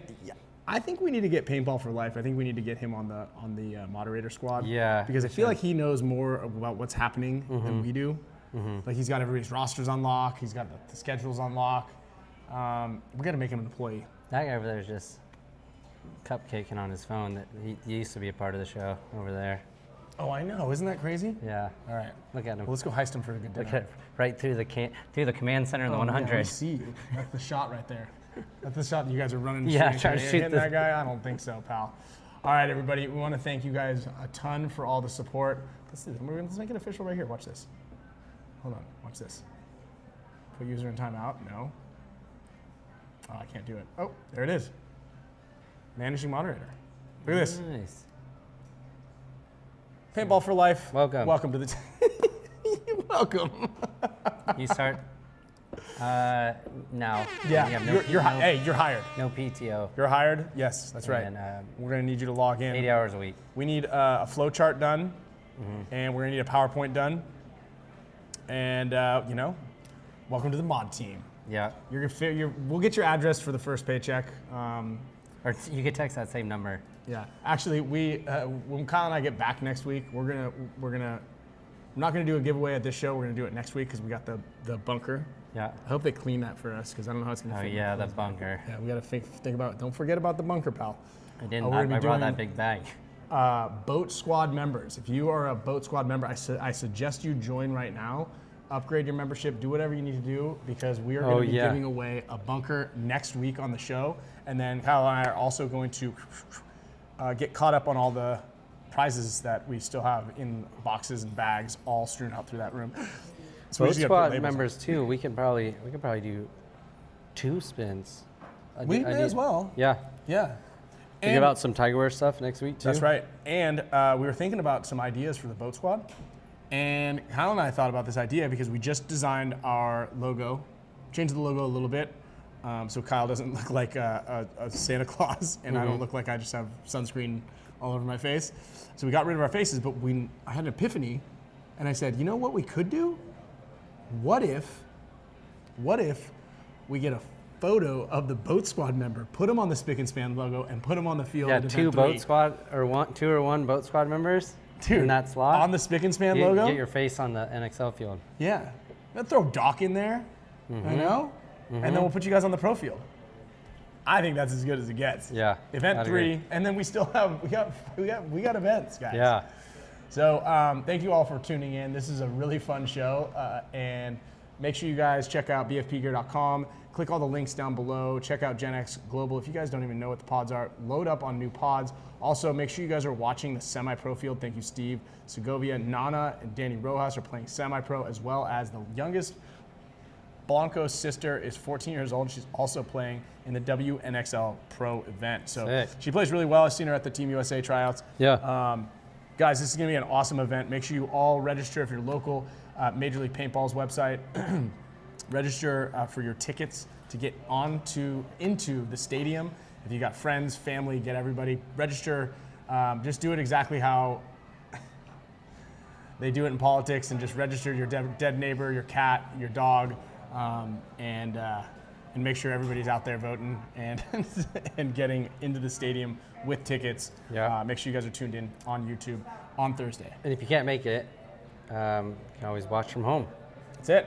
I think we need to get Paintball for Life. I think we need to get him on the moderator squad. Yeah, because I for feel sure. like he knows more about what's happening than we do. Like he's got everybody's rosters on lock. He's got the schedules on lock. We got to make him an employee. That guy over there is just cupcaking on his phone. That he used to be a part of the show over there. Oh, I know. Isn't that crazy? Yeah. All right. Look at him. Well, let's go heist him for a good dinner. Look at right through the command center in the Oh, yeah, 100. I see you. That's the shot right there. That's the shot that you guys are running. Yeah, shooting. trying to You're shoot hitting that guy. I don't think so, pal. All right, everybody. We want to thank you guys a ton for all the support. Let's do this. Let's make it official right here. Watch this. Hold on. Watch this. Put user in timeout. No. Oh, I can't do it. Oh, there it is. Managing moderator. Look at this. Nice. Paintball for Life. Welcome. Welcome to the. Welcome. You start now. Yeah. You have no Hey, you're hired. No PTO. You're hired? Yes, that's right. And, we're going to need you to log in. 80 hours a week. We need a flow chart done, and we're going to need a PowerPoint done. And, welcome to the mod team. Yeah. We'll get your address for the first paycheck. Or you could text that same number. Yeah. Actually, when Kyle and I get back next week, we're not going to do a giveaway at this show. We're going to do it next week because we got the bunker. Yeah. I hope they clean that for us because I don't know how it's going to Oh fit. yeah, the bunker. Yeah, we got to think about it. Don't forget about the bunker, pal. I didn't. We're gonna I be brought doing, that big bag. Boat Squad members. If you are a Boat Squad member, I suggest you join right now. Upgrade your membership. Do whatever you need to do because we are going to be giving away a bunker next week on the show. And then Kyle and I are also going to get caught up on all the prizes that we still have in boxes and bags all strewn out through that room. So we Boat just gotta put squad labels members too. We could probably do 2 spins. We may as well. Yeah. Yeah. Think about some Tiger Wear stuff next week too. That's right. And we were thinking about some ideas for the boat squad. And Kyle and I thought about this idea because we just designed our logo, changed the logo a little bit. So Kyle doesn't look like a Santa Claus, and I don't look like I just have sunscreen all over my face. So we got rid of our faces, but I had an epiphany, and I said, you know what we could do? What if we get a photo of the boat squad member, put them on the Spick and Span logo, and put them on the field? Yeah, at 2 event boat 3. squad or 2 or 1 boat squad members in that slot on the Spick and Span Get- logo. Get your face on the NXL field. Yeah, let's throw Doc in there, you know, and then we'll put you guys on the pro field. I think that's as good as it gets. Yeah, Event I'd 3, agree. and then we still have we got events, guys. Yeah. So thank you all for tuning in. This is a really fun show, and make sure you guys check out bfpgear.com. Click all the links down below. Check out Gen X Global. If you guys don't even know what the pods are, load up on new pods. Also, make sure you guys are watching the semi-pro field. Thank you, Steve. Segovia, Nana, and Danny Rojas are playing semi-pro, as well as the youngest Blanco's sister is 14 years old. She's also playing in the WNXL Pro event. So Sick. she plays really well. I've seen her at the Team USA tryouts. Yeah. Guys, this is going to be an awesome event. Make sure you all register if you're local. Major League Paintball's website. Register for your tickets to get into the stadium. If you got friends, family, get everybody. Register. Just do it exactly how they do it in politics, and just register your dead neighbor, your cat, your dog, and make sure everybody's out there voting and and getting into the stadium with tickets. Yeah. Make sure you guys are tuned in on YouTube on Thursday. And if you can't make it, you can always watch from home. That's it.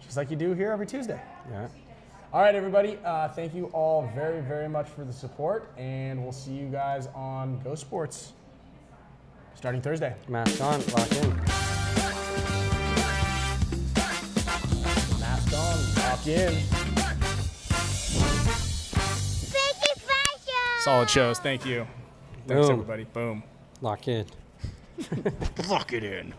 Just like you do here every Tuesday. Yeah. All right, everybody. Thank you all very, very much for the support, and we'll see you guys on Go Sports starting Thursday. Mask on, lock in. Mask on, lock in. Spicka Span Show. Solid shows. Thank you. Thanks, Boom. everybody. Boom. Lock in. Lock it in.